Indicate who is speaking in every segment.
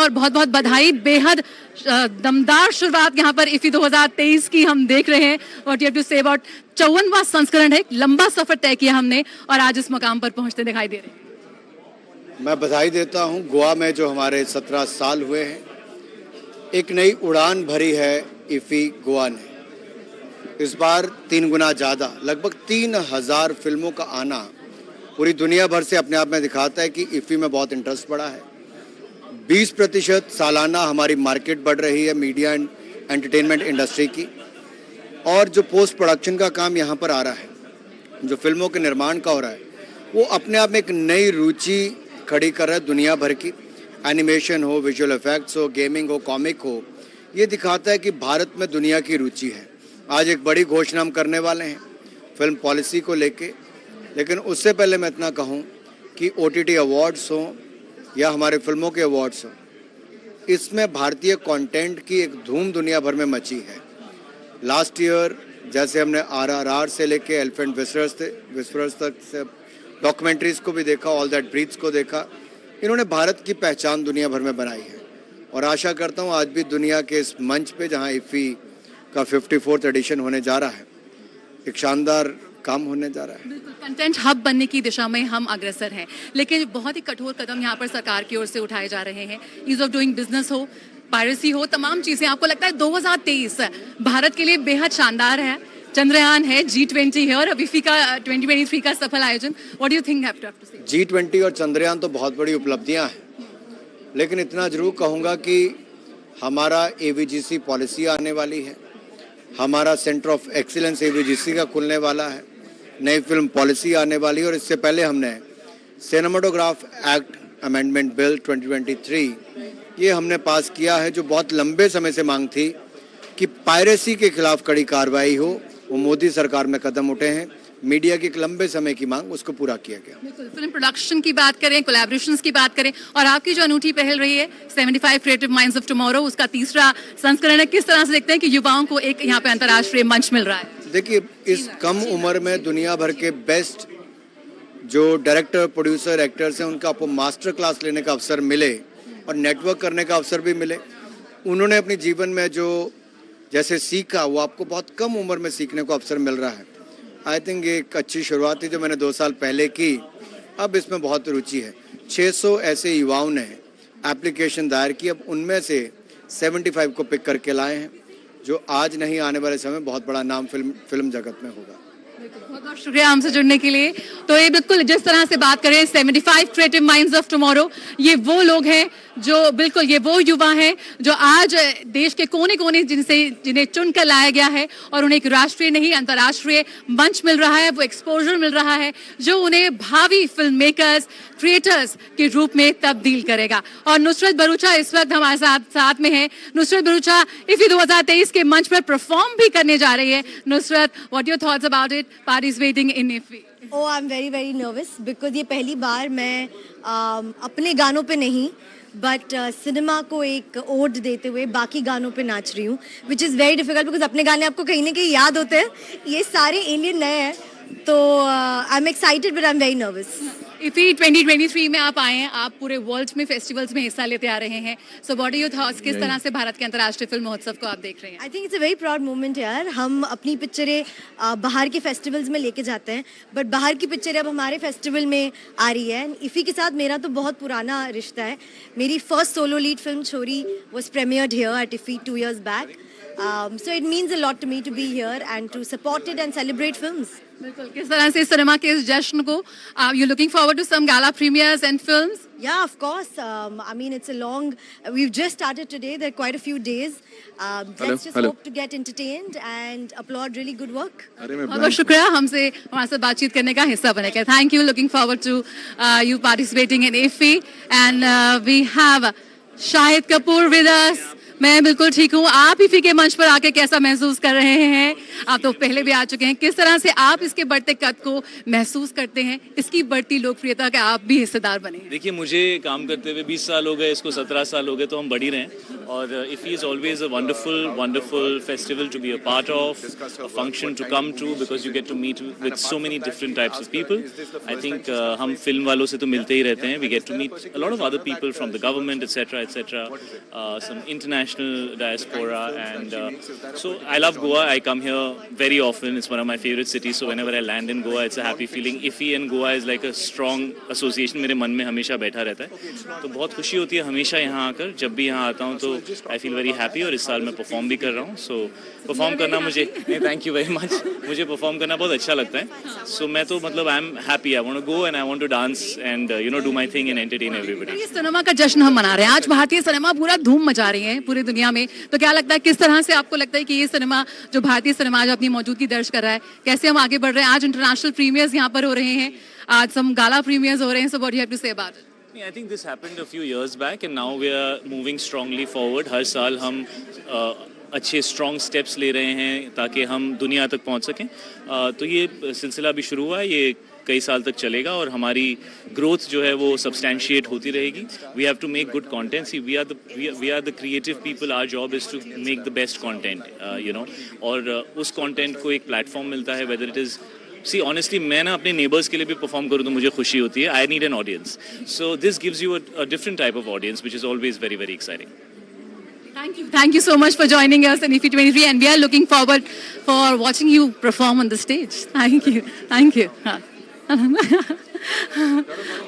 Speaker 1: और बहुत बहुत बधाई। बेहद दमदार शुरुआत यहाँ पर इफी 2023 की हम देख रहे हैं। What you have to say about 54वां संस्करण है, लंबा सफर तय किया हमने और आज इस मुकाम पर पहुंचते दिखाई दे रहे हैं।
Speaker 2: मैं बधाई देता हूँ। गोवा में जो हमारे 17 साल हुए हैं, एक नई उड़ान भरी है इफी गोवा ने। इस बार 3 गुना ज़्यादा, लगभग 3000 फिल्मों का आना पूरी दुनिया भर से अपने आप में दिखाता है कि इफी में बहुत इंटरेस्ट बढ़ा है। 20% सालाना हमारी मार्केट बढ़ रही है मीडिया एंड एंटरटेनमेंट इंडस्ट्री की। और जो पोस्ट प्रोडक्शन का काम यहाँ पर आ रहा है, जो फिल्मों के निर्माण का हो रहा है, वो अपने आप में एक नई रुचि खड़ी कर रहा है दुनिया भर की। एनिमेशन हो, विजुअल इफेक्ट्स हो, गेमिंग हो, कॉमिक हो, ये दिखाता है कि भारत में दुनिया की रुचि है। आज एक बड़ी घोषणा हम करने वाले हैं फिल्म पॉलिसी को लेके, लेकिन उससे पहले मैं इतना कहूँ कि OTT अवार्ड्स हों या हमारे फिल्मों के अवार्ड्स हों, इसमें भारतीय कंटेंट की एक धूम दुनिया भर में मची है। लास्ट ईयर जैसे हमने RRR से लेके एलिफेंट विस्परर्स तक से डॉक्यूमेंट्रीज को भी देखा, ऑल दैट ब्रीथ्स को देखा, इन्होंने भारत की पहचान दुनिया भर में बनाई है। और आशा करता हूँ आज भी दुनिया के इस मंच पे जहाँ इफी का 54th एडिशन होने जा रहा है, एक शानदार काम होने जा रहा है।
Speaker 1: बिल्कुल, कंटेंट हब बनने की दिशा में हम अग्रसर हैं, लेकिन बहुत ही कठोर कदम यहाँ पर सरकार की ओर से उठाए जा रहे हैं। ईज ऑफ डूइंग बिजनेस हो, पायरेसी हो, तमाम चीजें। आपको लगता है 2023 भारत के लिए बेहद शानदार है? चंद्रयान है, G20 है और अब इफी का 2023 का सफल आयोजन। What do you think have to say?
Speaker 2: G20 और चंद्रयान तो बहुत बड़ी उपलब्धियां हैं, लेकिन इतना जरूर कहूँगा कि हमारा AVGC पॉलिसी आने वाली है, हमारा सेंटर ऑफ एक्सीलेंस AVGC का खुलने वाला है, नई फिल्म पॉलिसी आने वाली है। और इससे पहले हमने सिनेमाटोग्राफ एक्ट अमेंडमेंट बिल 2023 ये हमने पास किया है, जो बहुत लंबे समय से मांग थी कि पायरेसी के खिलाफ कड़ी कार्रवाई हो। वो मोदी सरकार में कदम उठे हैं, मीडिया की एक लंबे समय की मांग, उसको पूरा किया गया।
Speaker 1: बिल्कुल, फिल्म प्रोडक्शन की बात करें, कोलैबोरेशंस की बात करें, और आपकी जो अनूठी पहल रही है 75 क्रिएटिव माइंड्स ऑफ टुमारो, उसका 3रा संस्करण है। किस तरह से देखते हैं कि युवाओं को एक यहाँ पे अंतर्राष्ट्रीय मंच मिल रहा है?
Speaker 2: देखिए, इस कम उम्र में दुनिया भर के बेस्ट जो डायरेक्टर, प्रोड्यूसर, एक्टर्स हैं, उनका आपको मास्टर क्लास लेने का अवसर मिले और नेटवर्क करने का अवसर भी मिले। उन्होंने अपने जीवन में जो जैसे सीखा, वो आपको बहुत कम उम्र में सीखने को अवसर मिल रहा है। आई थिंक ये एक अच्छी शुरुआत थी जो मैंने 2 साल पहले की। अब इसमें बहुत रुचि है। 600 ऐसे युवाओं ने एप्लीकेशन दायर की, अब उनमें से 75 को पिक करके लाए हैं, जो आज नहीं आने वाले समय बहुत बड़ा नाम फिल्म जगत में होगा।
Speaker 1: बहुत बहुत शुक्रिया हमसे जुड़ने के लिए। तो ये बिल्कुल जिस तरह से बात करें 75 क्रिएटिव माइंड्स ऑफ टुमारो, ये वो लोग हैं जो बिल्कुल, ये वो युवा हैं जो आज देश के कोने कोने जिन्हें चुनकर लाया गया है और उन्हें एक राष्ट्रीय नहीं अंतर्राष्ट्रीय मंच मिल रहा है, वो एक्सपोजर मिल रहा है जो उन्हें भावी फिल्म मेकर्स, क्रिएटर्स के रूप में तब्दील करेगा। और नुसरत भरूचा इस वक्त हमारे साथ में है। नुसरत भरूचा इफी 2023 के मंच पर परफॉर्म भी करने जा रही है। Nusrat, what your thoughts about it, participating in IFFI?
Speaker 3: Oh, I'm very very nervous because ये पहली बार मैं अपने गानों पे नहीं बट सिनेमा को एक ओड देते हुए बाकी गानों पे नाच रही हूँ, which is very difficult because अपने गाने आपको कहीं ना कहीं याद होते हैं, ये सारे एलियन नए हैं। तो I am excited but I am very nervous.
Speaker 1: IFFI 2023 में आप आए हैं, आप पूरे वर्ल्ड में फेस्टिवल्स में हिस्सा लेते आ रहे हैं। So what are your thoughts, किस तरह से भारत के अंतर्राष्ट्रीय फिल्म महोत्सव को आप देख रहे हैं?
Speaker 3: I think it's a very proud moment यार। हम अपनी पिक्चरें बाहर के फेस्टिवल्स में लेके जाते हैं, बट बाहर की पिक्चरें अब हमारे फेस्टिवल में आ रही है। इफी के साथ मेरा तो बहुत पुराना रिश्ता है। मेरी first solo lead film Chhorii was premiered here at IFFI 2 years back. So it means a lot to me to be here and to support it and celebrate films.
Speaker 1: बिल्कुल, किस तरह से सिनेमा के इस जश्न को you looking forward to some gala premieres and films?
Speaker 3: Yeah, of course. I mean, it's a long. We've just started today. There are quite a few days. Let's just hope to get entertained and applaud really good work.
Speaker 1: बहुत बहुत शुक्रिया हमसे हमारे साथ बातचीत करने का हिस्सा बने के। Thank you. Looking forward to you participating in IFFI and we have Shahid Kapoor with us. मैं बिल्कुल ठीक हूँ। आप इफी के मंच पर आके कैसा महसूस कर रहे हैं? आप तो पहले भी आ चुके हैं, किस तरह से आप इसके बढ़ते कद को महसूस करते हैं, इसकी बढ़ती लोकप्रियता के आप भी हिस्सेदार बने?
Speaker 4: देखिए, मुझे काम करते हुए 20 साल हो गए, इसको 17 साल हो गए, तो हम बढ़ ही रहे हैं। और IFFI is always a wonderful festival to be a part of, a function to come to, because you get to meet with so many different types of people. I think हम फिल्म वालों से तो मिलते ही रहते हैं. We get to meet a lot of other people from the government, etc. Some international diaspora, and so I love Goa. I come here very often. It's one of my favorite cities. So whenever I land in Goa, it's a happy feeling. IFFI and Goa is like a strong association. मेरे मन में हमेशा बैठा रहता है. तो बहुत खुशी होती है हमेशा यहाँ आकर. जब भी यहाँ आता हूँ तो I feel very happy. और इस साल मैं परफॉर्म भी कर रहा हूँ. So परफॉर्म करना मुझे, थैंक यू वेरी मच, मुझे परफॉर्म करना बहुत अच्छा लगता है. So मैं तो मतलब I am happy. I want to go and I want to dance and do my thing and entertain everybody.
Speaker 1: ये सिनेमा का जश्न हम मना रहे हैं. आज भारतीय सिनेमा पूरा धूम मचा रही है पूरी दुनिया में. तो क्या लगता है, किस तरह से आपको लगता है कि ये सिनेमा जो भारतीय सिनेमा आज अपनी मौजूदगी दर्ज कर रहा है, कैसे हम आगे बढ़ रहे हैं? आज इंटरनेशनल प्रीमियर्स यहाँ पर हो रहे हैं, आज सम गाला प्रीमियर्स हो रहे हैं. So what you have to say about it?
Speaker 4: I think this happened a few years back and now we are moving strongly forward. हर साल हम अच्छे स्ट्रॉन्ग स्टेप्स ले रहे हैं ताकि हम दुनिया तक पहुंच सकें. तो ये सिलसिला भी शुरू हुआ है, ये कई साल तक चलेगा और हमारी ग्रोथ जो है वो सब्सटैंशिएट होती रहेगी. We have to make good content. See we are the creative people. Our job is to make the best content, और उस कंटेंट को एक प्लेटफॉर्म मिलता है. Whether it is, see honestly, मैं ना अपने नेबर्स के लिए भी परफॉर्म करूँ तो मुझे खुशी होती है. I need an audience. So this gives you a different type of audience which is always very very exciting.
Speaker 1: Thank you so much for joining us in IFFI 23, and we are looking forward for watching you perform on the stage. Thank you.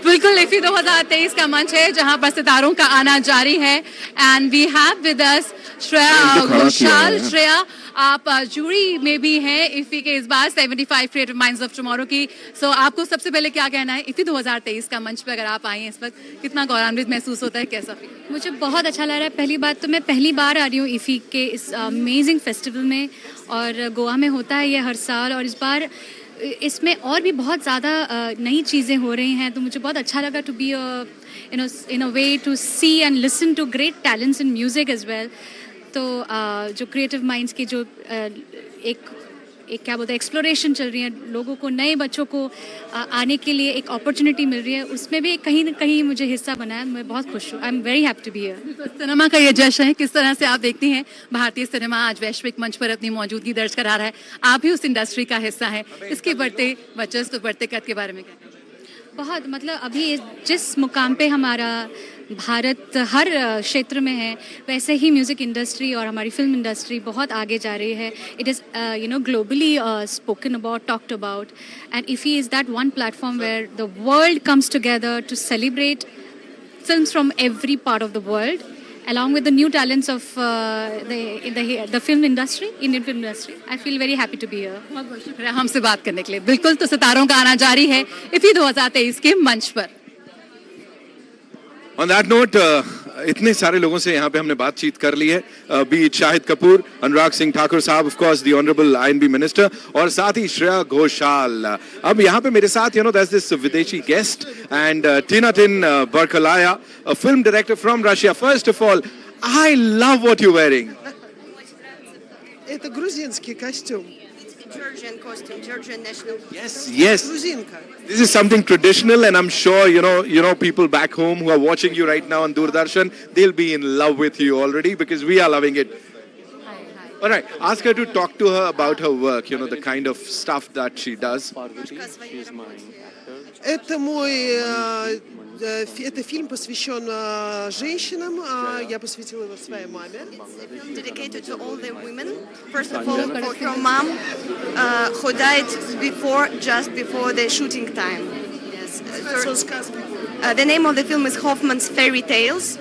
Speaker 1: बिल्कुल, IFFI 2023 का मंच है जहां पर सितारों का आना जारी है. And we have with us Shreya Ghoshal. Shreya, आप जूरी में भी हैं IFFI के इस बार 75 क्रिएटिव माइंड्स ऑफ टुमारो की. सो आपको सबसे पहले क्या कहना है IFFI 2023 का मंच पे अगर आप आए हैं इस वक्त, कितना गौरवान्वित महसूस होता है, कैसा फील?
Speaker 5: मुझे बहुत अच्छा लग रहा है. पहली बात तो मैं पहली बार आ रही हूँ IFFI के इस अमेजिंग फेस्टिवल में, और गोवा में होता है ये हर साल, और इस बार इसमें और भी बहुत ज़्यादा नई चीज़ें हो रही हैं. तो मुझे बहुत अच्छा लगा to be in a way to see and listen to great talents in music as well. तो जो क्रिएटिव माइंड्स की जो एक क्या बोलते हैं एक्सप्लोरेशन चल रही है, लोगों को, नए बच्चों को आने के लिए एक अपॉर्चुनिटी मिल रही है, उसमें भी कहीं ना कहीं मुझे हिस्सा बना है. मैं बहुत खुश हूँ. I am very happy to be here.
Speaker 1: Cinema का ये जश्न है, किस तरह से आप देखती हैं भारतीय सिनेमा आज वैश्विक मंच पर अपनी मौजूदगी दर्ज करा रहा है? आप भी उस इंडस्ट्री का हिस्सा हैं. इसके बढ़ते वर्चस्व, बढ़ते कद के बारे में क्या?
Speaker 5: बहुत, मतलब अभी जिस मुकाम पे हमारा भारत हर क्षेत्र में है, वैसे ही म्यूज़िक इंडस्ट्री और हमारी फिल्म इंडस्ट्री बहुत आगे जा रही है. It is globally spoken about, talked about, and IFFI is that one platform where the world comes together to celebrate films from every part of the world, along with the new talents of the film industry, Indian film industry. I feel very happy to be here.
Speaker 1: बहुत बहुत शुक्रिया हमसे बात करने के लिए. बिल्कुल, तो सितारों का आना जारी है IFFI 2023 के मंच पर.
Speaker 6: On that note, इतने सारे लोगों से यहाँ पे हमने बातचीत कर ली है. बी शाहिद कपूर, अनुराग सिंह ठाकुर साहब, of course the honourable INB minister, और साथ ही श्रेया घोषाल. अब यहाँ पे मेरे साथ there's this विदेशी guest and Tinatin Barkalaya, a film director from Russia. First of all, I love what you're wearing.
Speaker 7: Это грузинский костюм.
Speaker 8: Georgian costume, Georgian national.
Speaker 6: Yes.
Speaker 7: Грузинка.
Speaker 6: This is something traditional, and I'm sure you know people back home who are watching you right now on Doordarshan, they'll be in love with you already because we are loving it. All right, ask her to talk to her about her work. The kind of stuff that she does.
Speaker 7: Это это фильм посвящен женщинам. Я посвятила его своей маме.
Speaker 8: Dedicated to all the women. First of all, for her mom, who died just before the shooting time. Yes. The name of the film is Hoffman's Fairy Tales.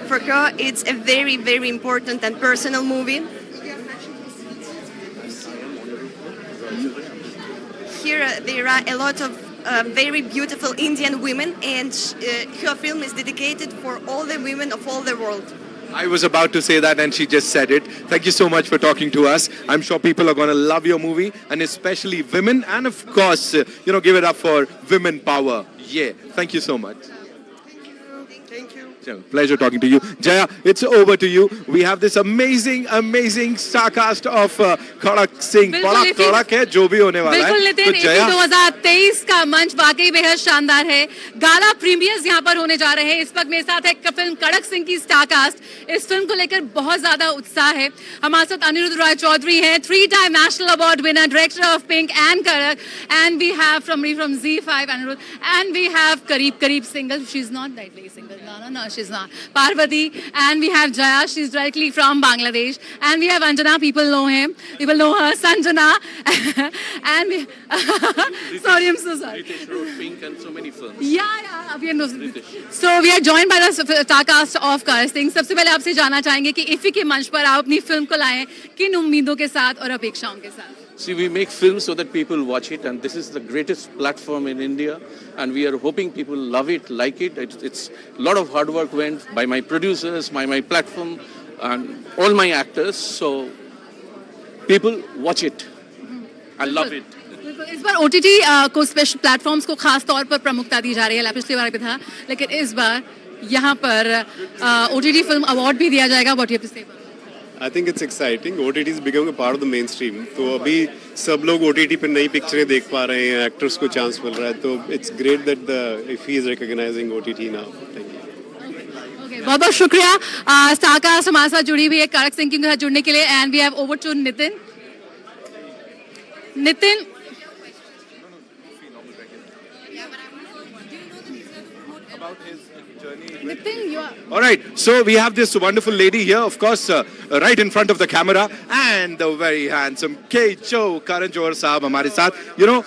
Speaker 8: For her, it's a very, very important and personal movie. Here there are a lot of very beautiful Indian women, and her film is dedicated for all the women of all the world.
Speaker 6: I was about to say that, and she just said it. Thank you so much for talking to us. I'm sure people are going to love your movie, and especially women, and of course, give it up for women power. Yeah, thank you so much.
Speaker 7: Thank you.
Speaker 6: Pleasure talking to you. Jaya, it's over to you. We have this amazing star cast of Kadak Singh. बड़ा कड़क है जो भी होने वाला है.
Speaker 1: बिल्कुल नितिन,
Speaker 6: जया
Speaker 1: 2023 का मंच वाकई बेहद शानदार है. गाला प्रीमियर्स यहाँ पर होने जा रहे हैं. इस वक्त मेरे साथ है फिल्म कड़क सिंह की स्टार कास्ट. इस फिल्म को लेकर बहुत ज्यादा उत्साह है. हमारे साथ अनिरुद्ध रॉय चौधरी हैं, 3-time national award winner, director of Pink and Kadak, and we have from Z5 Anuruddh, and we have करीब single. She's not that very single. No, she's not. Parvati, and we have Jaya. She's directly from Bangladesh, and we have Anjana. People know him. People know her. Sanjana, and we sorry, I'm so sorry.
Speaker 9: Ritesh wrote Pink and so many films.
Speaker 1: Yeah. We know. So we are joined by the star cast of Kadak Singh. सबसे पहले आपसे जानना चाहेंगे कि IFFI के मंच पर आप अपनी फिल्म को लाएं किन उम्मीदों के साथ और अपेक्षाओं के साथ.
Speaker 9: See, we make films so that people watch it, and this is the greatest platform in India, and we are hoping people love it, like it. It's a lot of hard work went by my producers, my platform, and all my actors. So people watch it and love it.
Speaker 1: इस बार OTT को special platforms को खास तौर पर प्रमुखता दी जा रही है. पिछली बार भी था, लेकिन इस बार यहाँ पर OTT फिल्म अवार्ड भी दिया जाएगा. What do you have to say?
Speaker 10: I think it's exciting. OTT is becoming a part of the mainstream. तो अभी सब लोग OTT पे नई पिक्चरें देख पा रहे हैं, एक्टर्स को चांस मिल रहा है. तो it's great that the IFFI is recognizing OTT now. Thank you.
Speaker 1: Okay, बहुत शुक्रिया. स्टार कास्ट हमारे साथ जुड़ी हुई है कड़क सिंह के साथ जुड़ने के लिए. And we have over to Nitin. Nitin.
Speaker 6: All right, so we have this wonderful lady here, of course, right in front of the camera, and the very handsome K. Cho, Karan Johar Saab, हमारे साथ. You know,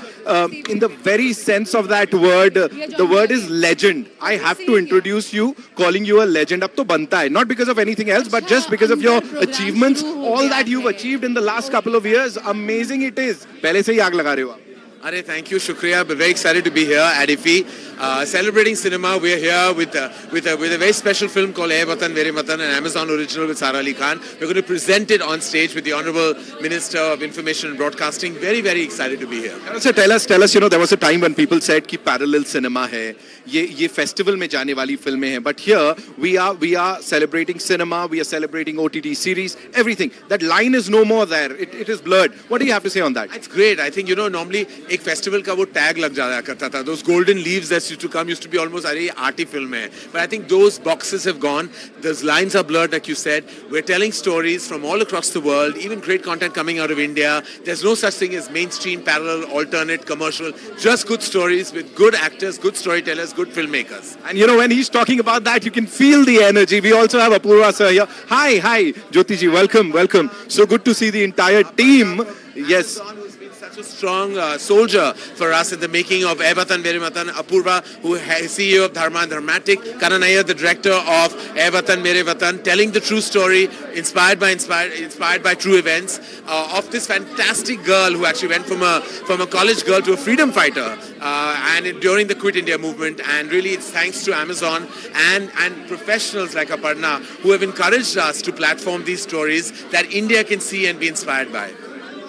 Speaker 6: in the very sense of that word, the word is legend. I have to introduce you, calling you a legend. अब तो बनता है, not because of anything else, but just because of your achievements, all that you've achieved in the last couple of years. Amazing it is. पहले से ही आग लगा रहे हो आप.
Speaker 11: Are, thank you, Shukriya. We're very excited to be here at IFFI. Celebrating cinema, we're here with a very special film called Ae Watan Mere Watan, an Amazon original with Sara Ali Khan. We're going to present it on stage with the Honorable Minister of Information and Broadcasting. Very, very excited to be here.
Speaker 6: So tell us, you know, there was a time when people said कि parallel cinema है, ये festival में जाने वाली फिल्में हैं. But here we are celebrating cinema, we are celebrating OTT series, everything. That line is no more there. It is blurred. What do you have to say on that?
Speaker 11: It's great. I think, you know, normally एक festival का वो tag लग जाया करता था. Those golden leaves that used to come used to be almost अरे arty film है. But I think those boxes have gone. Those lines are blurred, like you said. We're telling stories from all across the world, even great content coming out of India. There's no such thing as mainstream, parallel, alternate, commercial. Just good stories with good actors, good storytellers, good filmmakers.
Speaker 6: And you know, when he's talking about that, you can feel the energy. We also have Apurva sir here. Hi, Jyoti ji, welcome. So good to see the entire team. Yes.
Speaker 11: Such a strong soldier for us in the making of Ae Watan Mere Watan. Apurva, who is CEO of Dharma and Dharmatic. Karan Iyer, the director of Ae Watan Mere Watan, telling the true story, inspired by true events, of this fantastic girl who actually went from a college girl to a freedom fighter, and during the Quit India movement. And really, it's thanks to Amazon and professionals like Aparna who have encouraged us to platform these stories that India can see and be inspired by.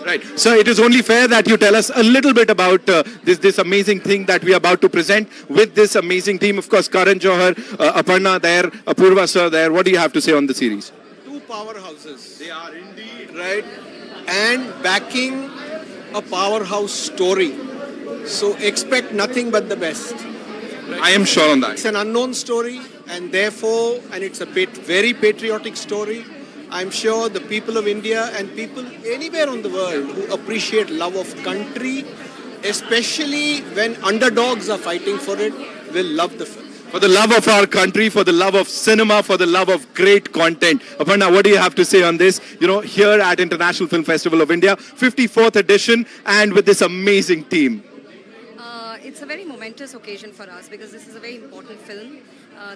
Speaker 6: Right. So it is only fair that you tell us a little bit about this amazing thing that we are about to present with this amazing team. Of course, Karan Johar, Aparna there, Apurva sir there. What do you have to say on the series?
Speaker 12: Two powerhouses. They are indeed, right? And backing a powerhouse story. So expect nothing but the best.
Speaker 6: Right? I am sure on that.
Speaker 12: It's an unknown story, and therefore, it's a very patriotic story. I'm sure the people of India and people anywhere on the world who appreciate love of country, especially when underdogs are fighting for it, will love the film.
Speaker 6: For the love of our country, for the love of cinema, for the love of great content. Aparna, what do you have to say on this? You know, here at International Film Festival of India, 54th edition, and with this amazing team.
Speaker 13: It's a very momentous occasion for us because this is a very important film.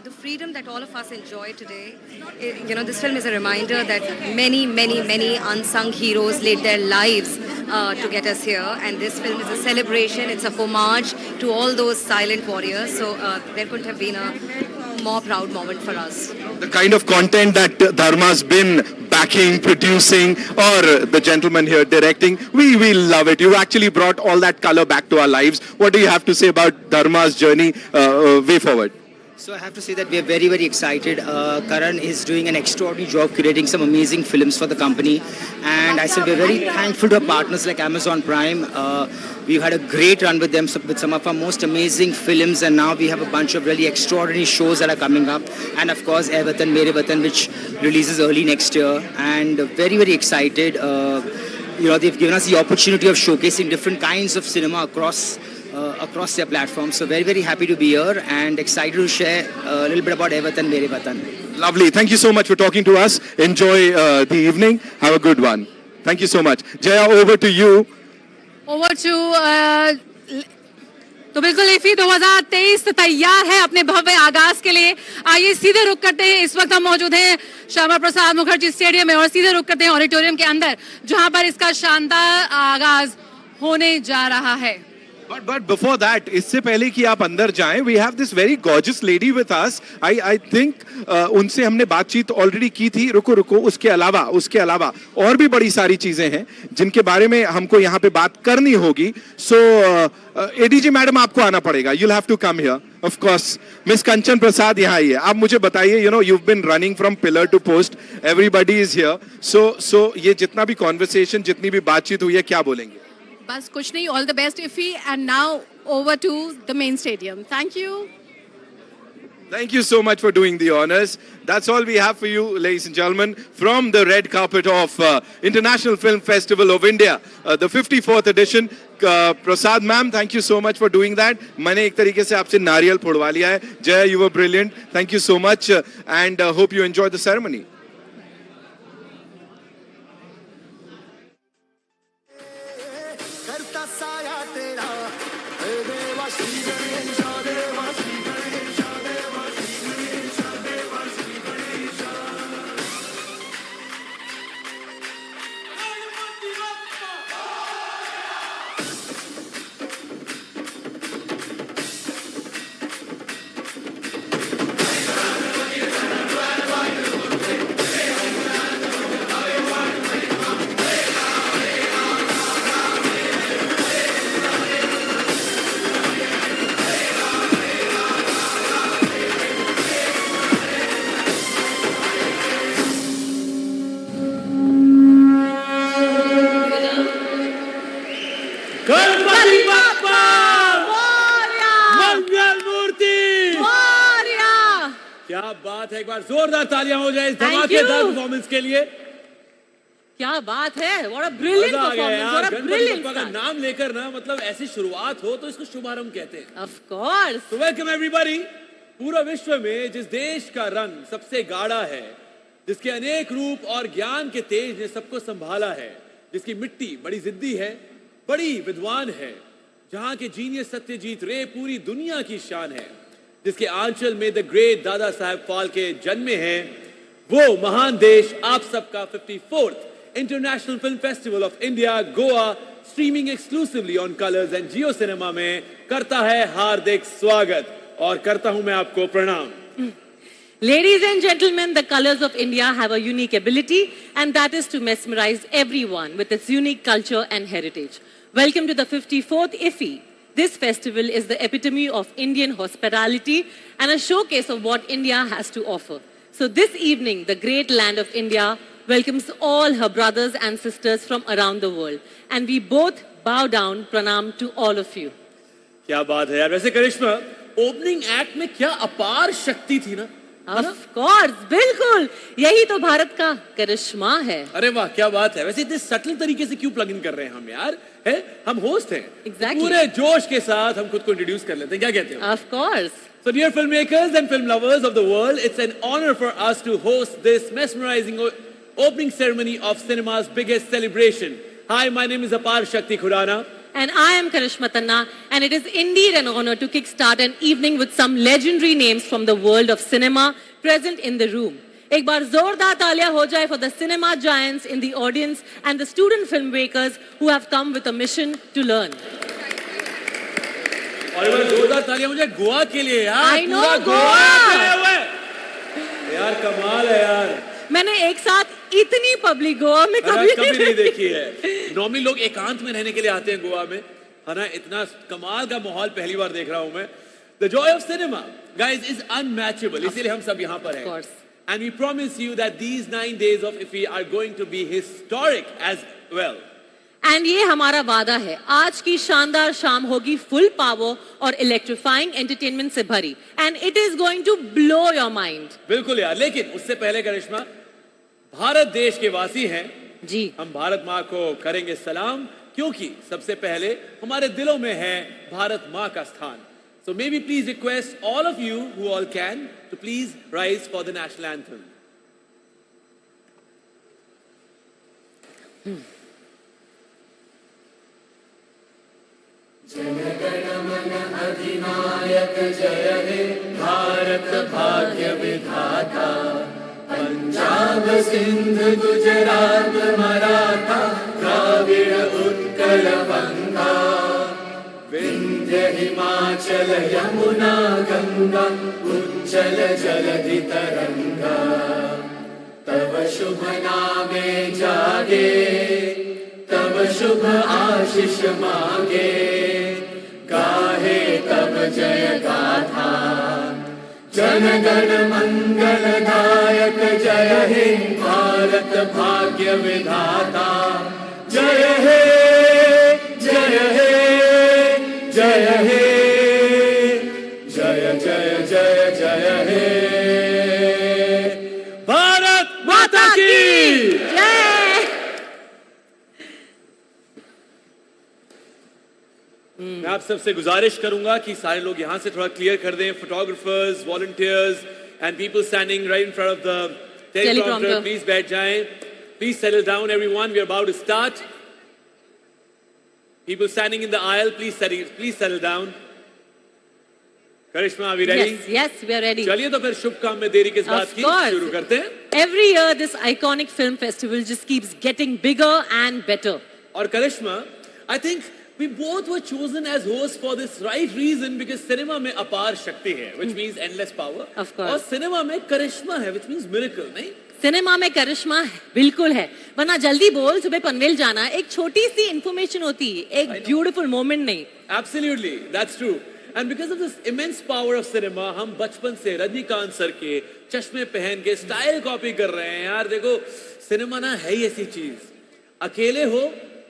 Speaker 13: The freedom that all of us enjoy today, you know, this film is a reminder that many unsung heroes laid their lives to get us here, and this film is a celebration, it's a homage to all those silent warriors, so there couldn't have been a more proud moment for us.
Speaker 6: The kind of content that Dharma's been backing, producing, or the gentleman here directing, we love it. You actually brought all that color back to our lives. What do you have to say about Dharma's journey way forward?
Speaker 14: So I have to say that we are very, very excited. Karan is doing an extraordinary job curating some amazing films for the company. And I said we're very thankful to our partners like Amazon Prime. We've had a great run with them with some of our most amazing films. And now we have a bunch of really extraordinary shows that are coming up. And of course, Air Watan Mere Watan, which releases early next year. And very, very excited. They've given us the opportunity of showcasing different kinds of cinema across their platform. So very, very happy to be here and excited to share a little bit about Air Watan Mere Watan.
Speaker 6: Lovely. Thank you so much for talking to us. Enjoy the evening. Have a good one. Thank you so much. Jaya, over to you.
Speaker 1: Over to तो बिल्कुल IFFI 2023 तैयार है अपने भव्य आगाज के लिए। आइए सीधे रुक करते हैं। इस वक्त हम मौजूद हैं श्यामा प्रसाद मुखर्जी स्टेडियम में और सीधे रुक करते हैं ऑडिटोरियम के अंदर जहां पर इसका शानदार आगाज होने जा रहा है।
Speaker 6: But before that, इससे पहले कि आप अंदर जाएं, we have this very gorgeous lady with us. I think उनसे हमने बातचीत already की थी। रुको उसके अलावा और भी बड़ी सारी चीजें हैं जिनके बारे में हमको यहाँ पे बात करनी होगी। So ADG मैडम आपको आना पड़ेगा। You'll have to come here. Of course, Miss Kanchan Prasad यहाँ आइए। आप मुझे बताइए, you've been running from pillar to post. Everybody is here. So ये जितना भी conversation, जितनी भी बातचीत हुई है, क्या बोलेंगे?
Speaker 1: बस कुछ नहीं, all the best Iffy, and now over to the main stadium. Thank you.
Speaker 6: Thank you so much for doing the honors. That's all we have for you, ladies and gentlemen, from the red carpet of International Film Festival of India, the 54th edition. Prasad ma'am, thank you so much for doing that. मैंने एक तरीके से आपसे नारियल फोड़वा लिया है. Jaya, you were brilliant. Thank you so much, and hope you enjoyed the ceremony.
Speaker 15: एक बार जोरदार तालियां हो जाए इस धमाकेदार परफॉर्मेंस के लिए।
Speaker 1: क्या बात है, what a brilliant performance, what a brilliant
Speaker 15: का नाम लेकर ना मतलब ऐसी शुरुआत हो तो इसको शुभारंभ कहते हैं।
Speaker 1: Of course.
Speaker 15: So welcome everybody। पूरा विश्व में जिस देश का रंग सबसे गाढ़ा है, जिसके अनेक रूप और ज्ञान के तेज ने सबको संभाला है, जिसकी मिट्टी बड़ी जिद्दी है, बड़ी विद्वान है, जहां के जीनियस सत्यजीत रे पूरी दुनिया की शान है, जिसके आंचल में द ग्रेट दादा साहब फाल्के जन्मे हैं, वो महान देश आप सबका 54th international film festival of India Goa streaming exclusively on colours and Jio cinema में करता है हार्दिक स्वागत और करता हूं मैं आपको प्रणाम।
Speaker 16: Ladies and gentlemen, the colors of India have a unique ability, and that is to mesmerize everyone with its unique culture and heritage. Welcome to the 54th IFFI. This festival is the epitome of Indian hospitality and a showcase of what India has to offer. So this evening, the great land of India welcomes all her brothers and sisters from around the world. And we both bow down, pranam to all of you.
Speaker 15: क्या बात है यार, वैसे करिश्मा, opening act में क्या अपार शक्ति थी ना?
Speaker 16: Of course, बिल्कुल, यही तो भारत का करिश्मा है।
Speaker 15: अरे वाह, क्या बात है। वैसे इतने सटल तरीके से क्यों प्लग इन कर रहे हैं हम यार? है, हम होस्ट हैं।
Speaker 16: Exactly.
Speaker 15: पूरे जोश के साथ हम खुद को इंट्रोड्यूस कर लेते हैं, क्या कहते हो?
Speaker 16: Of course.
Speaker 15: So dear filmmakers and film lovers of the world, it's an honor for us to host this mesmerizing opening ceremony of cinema's biggest celebration. Hi, my name is Apar Shakti Khurana.
Speaker 16: And I am Karishma Tanna, and it is indeed an honor to kickstart an evening with some legendary names from the world of cinema present in the room. एक बार जोरदार तालियां हो जाए for the cinema giants in the audience and the student filmmakers who have come with a mission to learn.
Speaker 15: और एक बार जोरदार तालियां हो जाए गोवा के लिए यार।
Speaker 16: I know, Goa.
Speaker 15: यार कमाल है यार।
Speaker 16: मैंने एक साथ इतनी पब्लिक गोवा में कभी
Speaker 15: नहीं देखी है। नॉर्मली लोग एकांत में रहने के लिए आते हैं गोवा में, है ना? इतना कमाल का माहौल पहली बार देख रहा हूं मैं। The joy of cinema, guys, is unmatchable. इसीलिए हम सब यहाँ पर हैं. Of course. And we promise you that these 9 days of IFFI are going to be historic as well.
Speaker 16: And ये हमारा वादा है. आज की शानदार शाम होगी full power और electrifying entertainment से भरी. And it is going to blow your mind.
Speaker 15: बिल्कुल यार. लेकिन उससे पहले करिश्मा, भारत देश के वासी हैं.
Speaker 16: जी.
Speaker 15: हम भारत माँ को करेंगे सलाम, क्योंकि सबसे पहले हमारे दिलों में है भारत माँ का स्थान. So may we please request all of you who all can to please rise for the national anthem.
Speaker 17: Jana Gana Mana अधिनायक जय हे भारत भाग्य विधाता पंजाब सिंध गुजरात मराठा द्राविड़ उत्कल बंगा विंध्य हिमाचल यमुना गंगा उच्चल जलधि तरंगा तव शुभ नामे जागे तब शुभ आशीष मांगे गाहे तब जय गाथा जनगण मंगलदायक जय हे भारत भाग्य विधाता जय हे जय हे जय हे जय जय जय जय हे
Speaker 15: भारत माता की
Speaker 16: जय.
Speaker 15: मैं आप सबसे गुजारिश करूंगा कि सारे लोग यहाँ से थोड़ा क्लियर कर दें. Photographers, volunteers and people standing right in front of the teleprompter, please बैठ जाएं. Please settle down everyone, we are about to start. People standing in the aisle, please settle down. Karishma, are we ready?
Speaker 16: Yes, we are ready.
Speaker 15: चलिए तो फिर शुभ काम में देरी किस बात की, शुरू करते हैं.
Speaker 16: Every year this iconic film festival just keeps getting bigger and better.
Speaker 15: और करिश्मा, I think we both were chosen as hosts for this right reason because cinema में अपार शक्ति है, which means endless power.
Speaker 16: Of course.
Speaker 15: और cinema में करिश्मा है, which means miracle, नहीं?
Speaker 16: Cinema में करिश्मा बिल्कुल है. वरना जल्दी बोल, सुबह पनवेल जाना, एक छोटी सी इंफॉर्मेशन होती है, एक ब्यूटीफुल मोमेंट नहीं.
Speaker 15: Absolutely, that's true. And because of this immense power of cinema, हम बचपन से रजनीकांत सर के चश्मे पहन के स्टाइल कॉपी कर रहे हैं. यार देखो, सिनेमा ना है ही ऐसी चीज, अकेले हो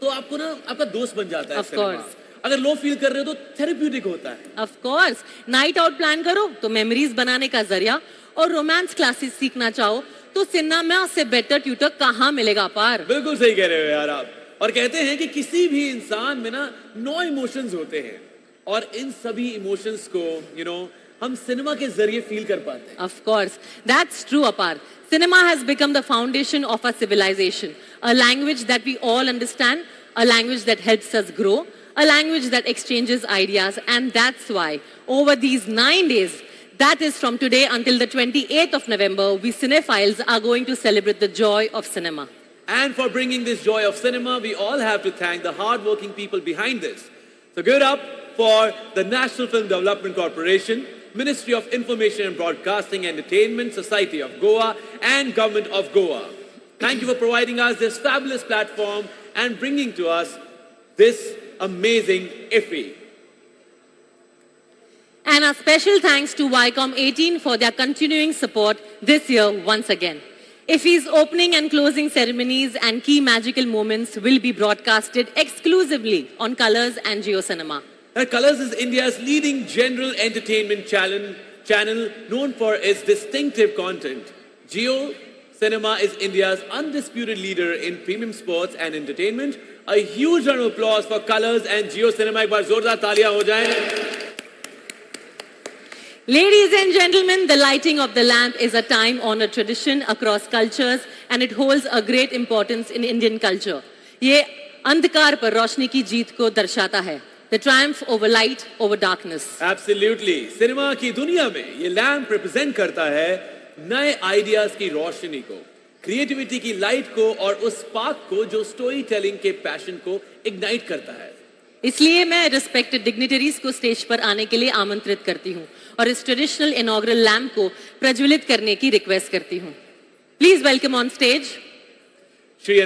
Speaker 15: तो आपको ना आपका दोस्त बन जाता है.
Speaker 16: Of course.
Speaker 15: अगर लो फील कर रहे हो तो थेरेप्यूटिक होता है.
Speaker 16: Of course. Night out plan करो तो मेमोरीज बनाने का जरिया, और रोमांस क्लासेस सीखना चाहो तो सिनेमा से बेटर ट्यूटर कहाँ मिलेगा पार.
Speaker 15: बिल्कुल सही कह रहे हो यार आप. और कहते हैं कि किसी भी इंसान में ना 9 इमोशंस होते हैं, और इन सभी इमोशंस को हम सिनेमा के जरिए फील कर पाते हैं.
Speaker 16: Of course, that's true, Apar. Cinema has become the foundation of our civilization, a language that we all understand, a language that helps us grow, a language that exchanges ideas, and that's why over these 9 days, that is from today until the 28th of November, we cinephiles are going to celebrate the joy of cinema.
Speaker 15: And for bringing this joy of cinema, we all have to thank the hard-working people behind this. So give it up for the National Film Development Corporation, Ministry of Information and Broadcasting Entertainment, Society of Goa, and Government of Goa. Thank you for providing us this fabulous platform and bringing to us this amazing IFFI.
Speaker 16: And a special thanks to Viacom 18 for their continuing support this year once again. IFFI's opening and closing ceremonies and key magical moments will be broadcasted exclusively on Colors and Jio Cinema.
Speaker 15: Colors is India's leading general entertainment channel known for its distinctive content. Jio Cinema is India's undisputed leader in premium sports and entertainment. A huge round of applause for Colors and Jio Cinema. एक बार जोरदार तालियां हो जाएं.
Speaker 16: Ladies and gentlemen, the lighting of the lamp is a time-honored tradition across cultures and it holds a great importance in Indian culture. ये अंधकार पर रोशनी की जीत को दर्शाता है. The triumph over light over darkness.
Speaker 15: Absolutely. Cinema की दुनिया में ये लैंप रिप्रेजेंट करता है नए आइडियाज की रोशनी को, क्रिएटिविटी की लाइट को और उस स्पार्क को जो स्टोरी टेलिंग के पैशन को इग्नाइट करता है.
Speaker 16: इसलिए मैं रिस्पेक्टेड डिग्निटरीज को स्टेज पर आने के लिए आमंत्रित करती हूँ और इस ट्रेडिशनल इनॉग्रल लैम्प को प्रज्वलित करने की रिक्वेस्ट करती हूँ. Please welcome on stage
Speaker 15: Shri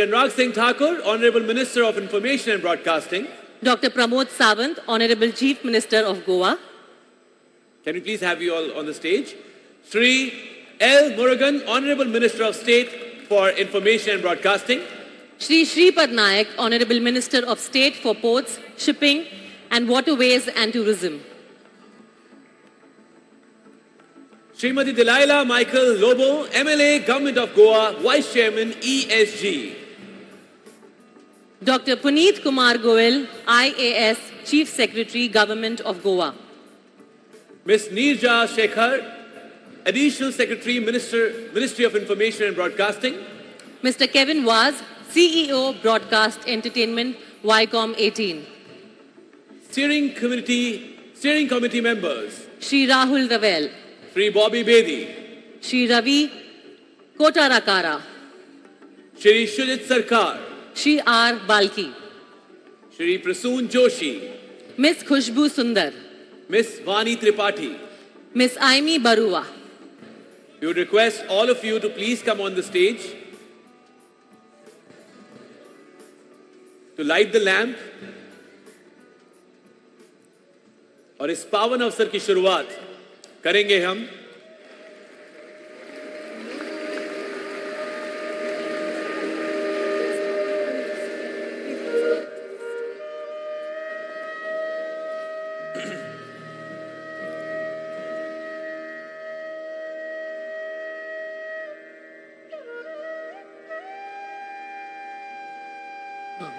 Speaker 15: Anurag Singh Thakur, honourable minister of information and broadcasting.
Speaker 16: Dr. Pramod Sawant, Honorable Chief Minister of Goa.
Speaker 15: Can we please have you all on the stage? Shri L. Murugan, Honorable Minister of State for Information and Broadcasting.
Speaker 16: Shri Shripad Nayak, Honorable Minister of State for Ports, Shipping and Waterways and Tourism.
Speaker 15: Srimati Delilah Michael Lobo, MLA, Government of Goa, Vice Chairman, ESG.
Speaker 16: Dr. Puneet Kumar Goel, IAS, Chief Secretary, Government of Goa.
Speaker 15: Ms. Neerja Shekhar, Additional Secretary, Ministry of Information and Broadcasting.
Speaker 16: Mr. Kevin Waz, CEO, Broadcast Entertainment, Wycom 18.
Speaker 15: Steering Committee members.
Speaker 16: Shri Rahul Ravel.
Speaker 15: Shri Bobby Bedi.
Speaker 16: Shri Ravi Kotarakara.
Speaker 15: Shri Shujit Sarkar.
Speaker 16: Shri R. Balki.
Speaker 15: Shri Prasoon Joshi.
Speaker 16: Miss Khushbu Sundar.
Speaker 15: Miss Vani Tripathi.
Speaker 16: Miss Aimi Barua.
Speaker 15: We would request all of you to please come on the stage to light the lamp और इस पावन अवसर की शुरुआत करेंगे हम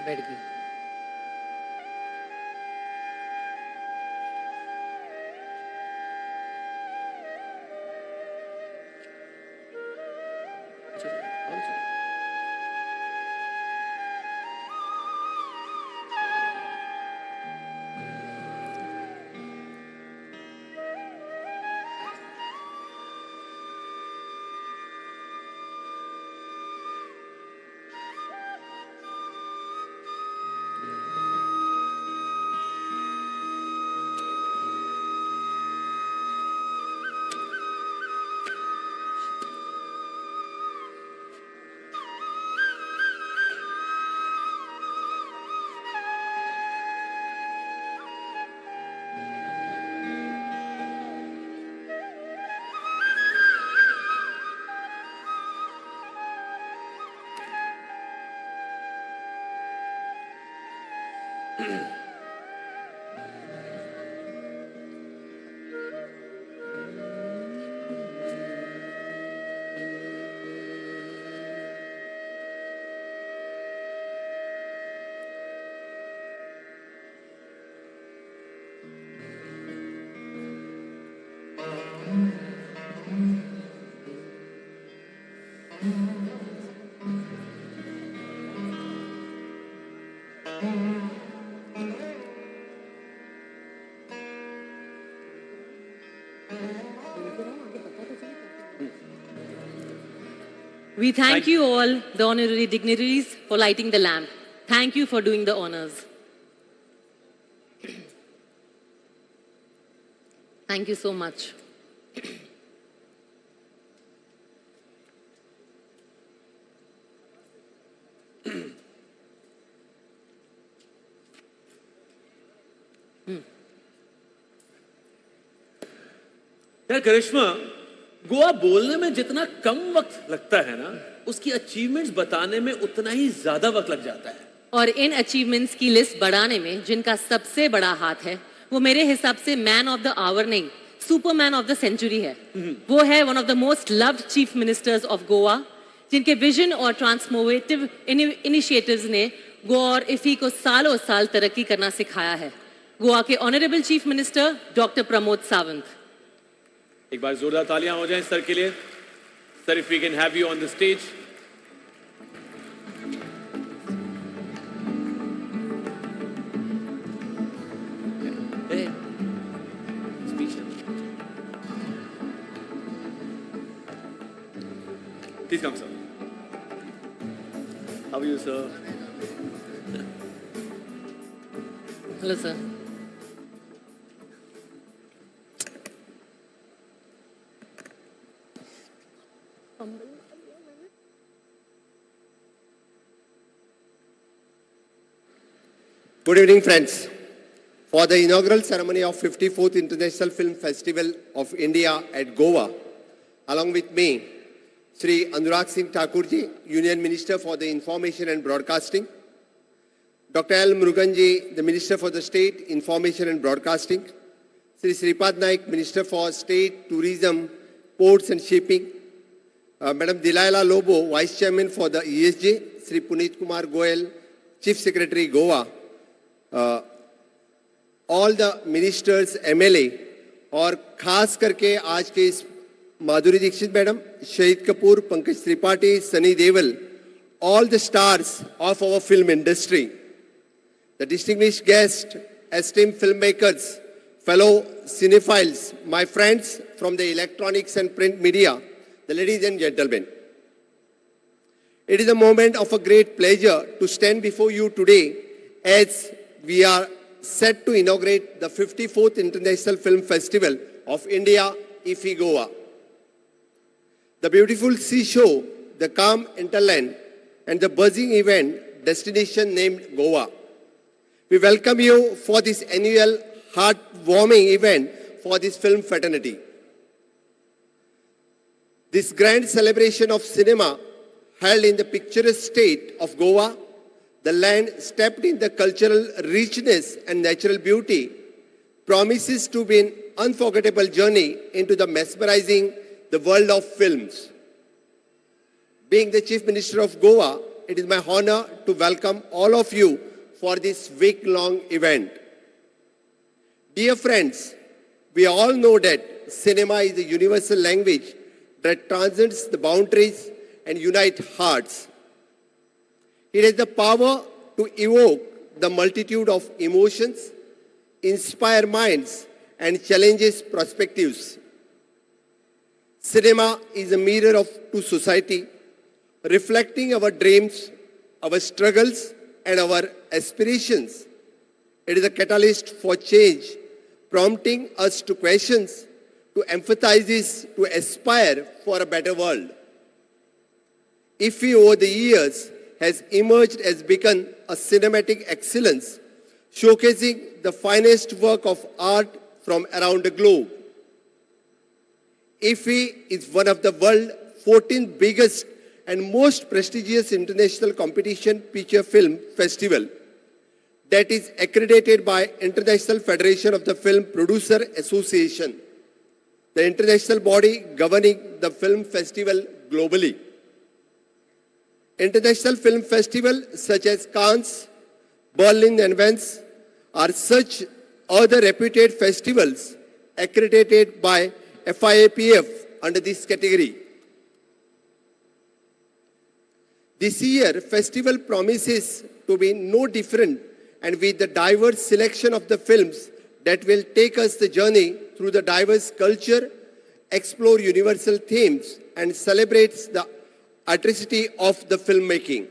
Speaker 16: बैठ गई We thank you all, the honorary dignitaries, for lighting the lamp. Thank you for doing the honors. Thank you so much.
Speaker 15: यार करिश्मा गोवा बोलने में जितना कम वक्त लगता है ना उसकी अचीवमेंट्स बताने में उतना ही ज्यादा वक्त लग जाता है
Speaker 16: और इन अचीवमेंट्स की लिस्ट बढ़ाने में जिनका सबसे बड़ा हाथ है वो मेरे हिसाब से मैन ऑफ द आवर नहीं सुपरमैन ऑफ द सेंचुरी है वो है one of the most loved chief ministers of Goa जिनके विजन और ट्रांसफॉर्मेटिव इनिशिएटिव्स ने गोवा और इफी को सालों साल तरक्की करना सिखाया है गोवा के honourable chief minister doctor Pramod Sawant
Speaker 15: एक बार जोरदार तालियां हो जाएं सर के लिए sir if we can have you on the stage Please come, sir. How are you, sir?
Speaker 16: Hello, sir.
Speaker 18: Good evening, friends. for the inaugural ceremony of 54th International Film Festival of India at Goa. Along with me, Sri Anurag Singh Thakur ji, Union Minister for the Information and Broadcasting, Dr. L. Muruganji, the Minister for the State, Information and Broadcasting, Sri Sripad Naik, Minister for State, Tourism, Ports and Shipping, Madam Dilaila Lobo, Vice Chairman for the ESJ, Sri Puneet Kumar Goyal, Chief Secretary Goa, all the ministers, MLA, और खास करके आज के इस Madhuri Dixit madam, शहीद कपूर, पंकज त्रिपाठी, सनी देवल, all the stars of our film industry, the distinguished guests, esteemed filmmakers, fellow cinephiles, my friends from the electronics and print media, the ladies and gentlemen. It is a moment of a great pleasure to stand before you today as we are set to inaugurate the 54th International Film Festival of India, IFFI Goa. The beautiful seashore, the calm hinterland, and the buzzing event destination named Goa. We welcome you for this annual heartwarming event for this film fraternity. This grand celebration of cinema held in the picturesque state of Goa, the land steeped in the cultural richness and natural beauty, promises to be an unforgettable journey into the mesmerizing the world of films. Being the Chief Minister of Goa, it is my honor to welcome all of you for this week-long event. Dear friends, we all know that cinema is a universal language that transcends the boundaries and unite hearts. It has the power to evoke the multitude of emotions, inspire minds, and challenges perspectives. Cinema is a mirror to society, reflecting our dreams, our struggles, and our aspirations. It is a catalyst for change, prompting us to questions, to empathize, to aspire for a better world. IFFI over the years has emerged as become a cinematic excellence, showcasing the finest work of art from around the globe. IFFI is one of the world's 14 biggest and most prestigious international competition feature film festival that is accredited by International Federation of the Film Producer Association, the international body governing the film festival globally. International film festivals such as Cannes, Berlin and Venice are such other reputed festivals accredited by FIAPF under this category. This year, festival promises to be no different, and with the diverse selection of the films that will take us the journey through the diverse culture, explore universal themes, and celebrates the artistry of the filmmaking.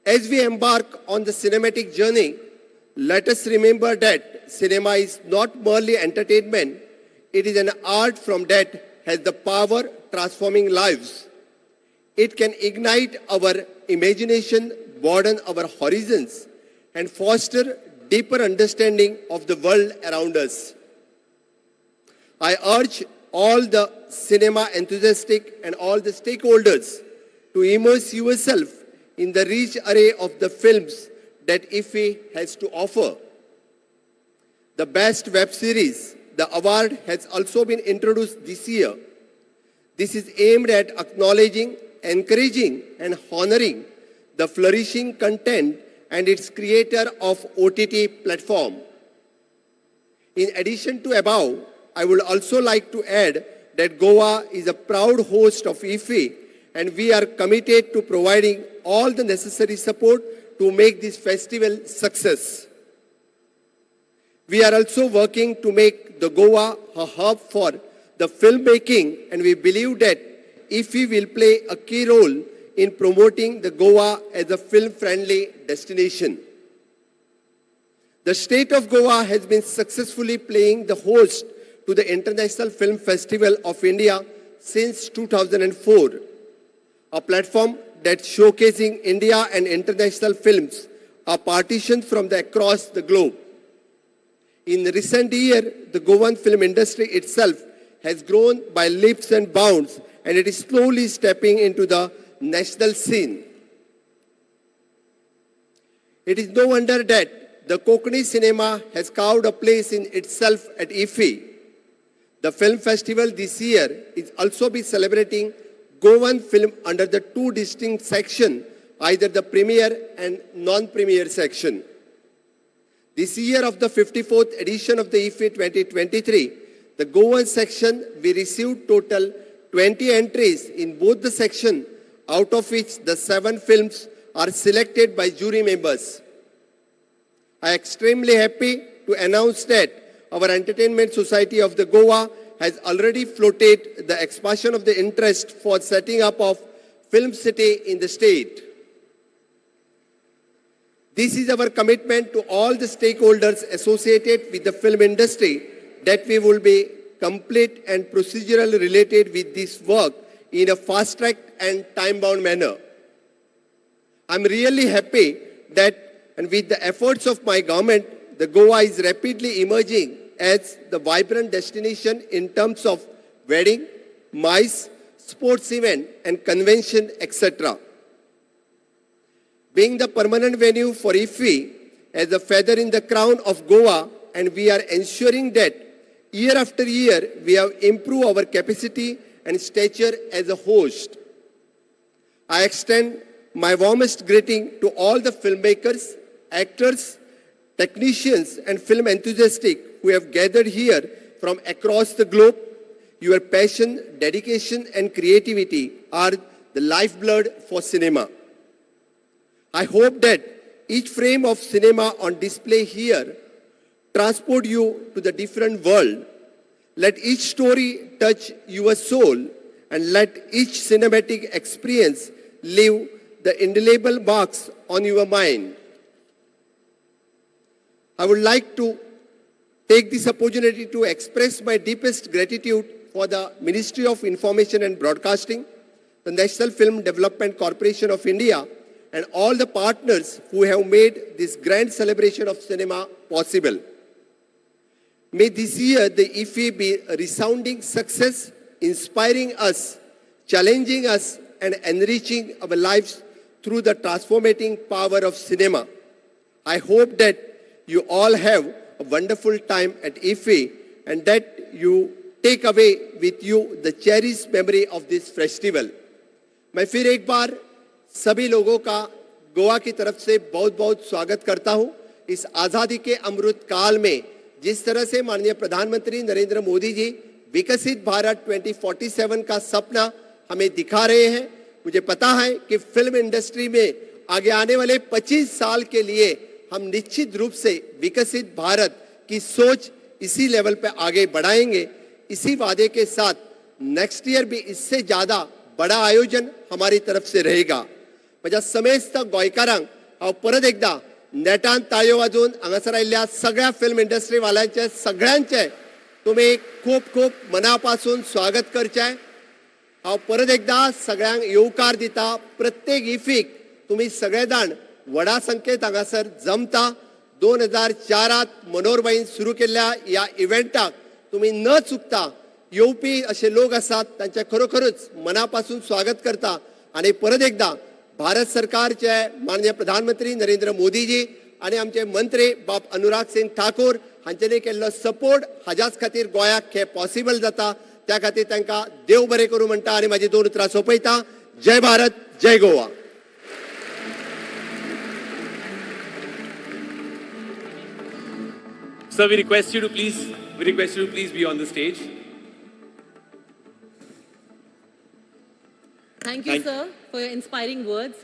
Speaker 18: As we embark on the cinematic journey, let us remember that cinema is not merely entertainment, it is an art form that has the power transforming lives. It can ignite our imagination, broaden our horizons, and foster deeper understanding of the world around us. I urge all the cinema enthusiasts and all the stakeholders to immerse yourself in the rich array of the films that IFFI has to offer. The best web series, the award has also been introduced this year. This is aimed at acknowledging, encouraging, and honoring the flourishing content and its creator of OTT platform. In addition to above, I would also like to add that Goa is a proud host of IFFI, and we are committed to providing all the necessary support to make this festival success. We are also working to make the Goa a hub for the filmmaking, and we believe that IFFI will play a key role in promoting the Goa as a film-friendly destination. The state of Goa has been successfully playing the host to the International Film Festival of India since 2004, a platform that's showcasing India and international films are partitioned from across the globe. In recent years, the Goan film industry itself has grown by leaps and bounds, and it is slowly stepping into the national scene. It is no wonder that the Konkani cinema has carved a place in itself at IFFI. The film festival this year is also be celebrating Goan film under the two distinct sections, either the premier and non-premier section. This year of the 54th edition of the IFFI 2023, the Goan section, we received total 20 entries in both the sections, out of which the 7 films are selected by jury members. I am extremely happy to announce that our Entertainment Society of the Goa has already floated the expression of the interest for setting up of Film City in the state. This is our commitment to all the stakeholders associated with the film industry that we will be complete and procedural related with this work in a fast-tracked and time-bound manner. I'm really happy that, and with the efforts of my government, the Goa is rapidly emerging as the vibrant destination in terms of wedding, MICE, sports event and convention, etc. Being the permanent venue for IFFI as a feather in the crown of Goa, and we are ensuring that year after year we have improved our capacity and stature as a host. I extend my warmest greeting to all the filmmakers, actors, technicians and film enthusiasts who have gathered here from across the globe. Your passion, dedication and creativity are the lifeblood for cinema. I hope that each frame of cinema on display here transport you to the different world. Let each story touch your soul and let each cinematic experience leave the indelible marks on your mind. I would like to take this opportunity to express my deepest gratitude for the Ministry of Information and Broadcasting, the National Film Development Corporation of India, and all the partners who have made this grand celebration of cinema possible. May this year the IFFI be a resounding success, inspiring us, challenging us, and enriching our lives through the transformating power of cinema. I hope that you all have a wonderful time at IFFI and that you take away with you the cherished memory of this festival. मैं फिर एक बार सभी लोगों का गोवा की तरफ से बहुत बहुत स्वागत करता हूं। इस आज़ादी के अमृत काल में जिस तरह से माननीय प्रधानमंत्री नरेंद्र मोदी जी विकसित भारत 2047 का सपना हमें दिखा रहे हैं, मुझे पता है कि फिल्म इंडस्ट्री में आगे आने वाले 25 साल के लिए हम निश्चित रूप से विकसित भारत की सोच इसी लेवल पे आगे बढ़ाएंगे। इसी वादे के साथ नेक्स्ट ईयर भी इससे ज्यादा बड़ा आयोजन हमारी तरफ से रहेगा। माझ्या समेस्त गोंयकारांक हांव परत एकदा नेटान ताळयो वाजोवन हांगासर आयिल्ल्या सगळ्या फिल्म इंडस्ट्री वाल्यांचे सगळ्यांचे तुम्ही खूप खूप मनापासून स्वागत करचें। हांव परत एकदा सगळ्यांक येवकार दिता। प्रत्येक इफीक तुम्ही सगळे जाण व्हडा संख्येत हांगासर जमता। 2004 मनोहरबाईन सुरू केल्ल्या ह्या इव्हेंटाक तुम्ही न चुकता येवपी असे लोक आसात तांचे खरोखरच मनापासून स्वागत करता। आणि परत एकदा भारत सरकारचे माननीय प्रधानमंत्री नरेंद्र मोदीजी आणि आमचे मंत्री बाब अनुराग सिंग ठाकूर हांच्यानी केल्लो सपोर्ट हाज्याच खातीर गोंयाक हे पॉसिबल जाता। त्या खातीर तांकां देव बरें करूं म्हणटा आनी म्हाजी 2 उतरां सोंपयता। जय भारत, जय Goa.
Speaker 15: Sir, we request you to please be on the stage.
Speaker 16: Thank you, sir, for your inspiring words.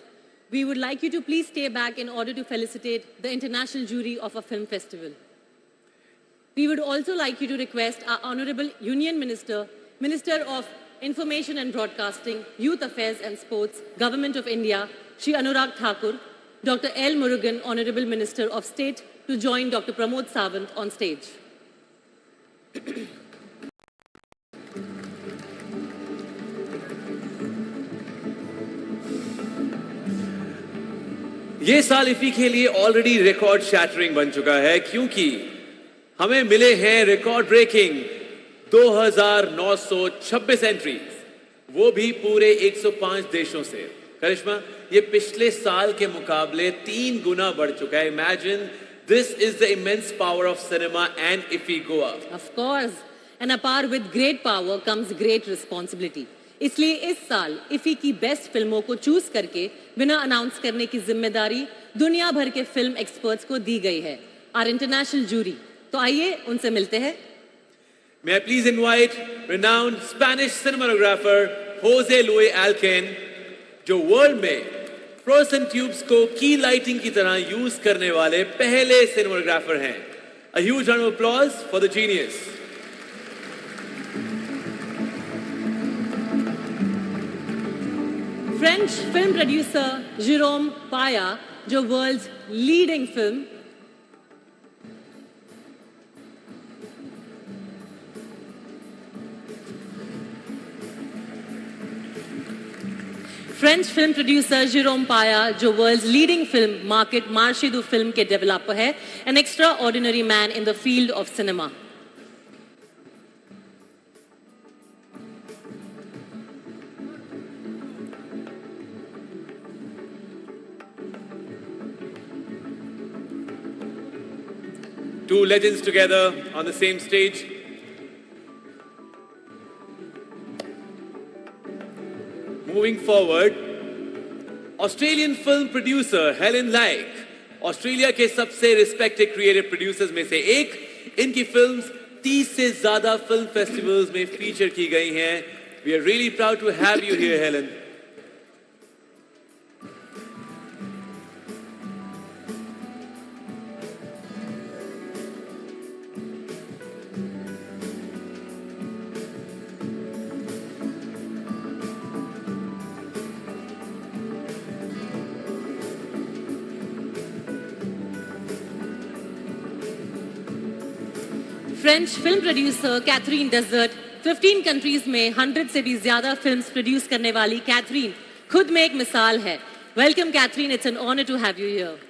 Speaker 16: We would like you to please stay back in order to felicitate the international jury of a film festival. We would also like you to request our Honorable Union Minister, Minister of Information and Broadcasting, Youth Affairs and Sports, Government of India, Shri Anurag Thakur, Dr. L. Murugan, Honorable Minister of State, to join Dr. Pramod Sawant on stage.
Speaker 15: ये साल IFFI के लिए already record shattering बन चुका है, क्योंकि हमें मिले हैं रिकॉर्ड ब्रेकिंग 2926 एंट्रीज, वो भी पूरे 105 देशों से। करिश्मा, ये पिछले साल के मुकाबले 3 गुना बढ़ चुका है। Imagine, this is the immense power of cinema and IFFI Goa.
Speaker 16: Of course, and apart with great power comes great responsibility. इसलिए इस साल इफी की बेस्ट फिल्मों को चूज करके विनर अनाउंस करने की जिम्मेदारी दुनिया भर के फिल्म एक्सपर्ट्स को दी गई है, आवर इंटरनेशनल जूरी। तो आइए उनसे मिलते हैं।
Speaker 15: May I please invite renowned Spanish cinematographer Jose Luis Alken, जो वर्ल्ड में फ्लोरेसेंट ट्यूब्स को की लाइटिंग की तरह यूज करने वाले पहले सिनेमाटोग्राफर हैं। A huge round of applause for the genius.
Speaker 16: French film producer Jerome पाया, जो वर्ल्ड्स लीडिंग फिल्म जो world's leading film market Marché du film के डेवलपर है, an extraordinary man in the field of cinema.
Speaker 15: Two legends together on the same stage. Moving forward, Australian film producer Helen Like, Australia के सबसे respected creative producers में से एक। इनकी films 30 से ज्यादा फिल्म फेस्टिवल्स में फीचर की गई हैं। We are really proud to have you here, Helen.
Speaker 16: French film producer Catherine Dussart, 15 countries में 100 से भी ज्यादा फिल्म्स प्रोड्यूस करने वाली कैथरीन खुद में एक मिसाल है। Welcome Catherine, it's an honour to have you here.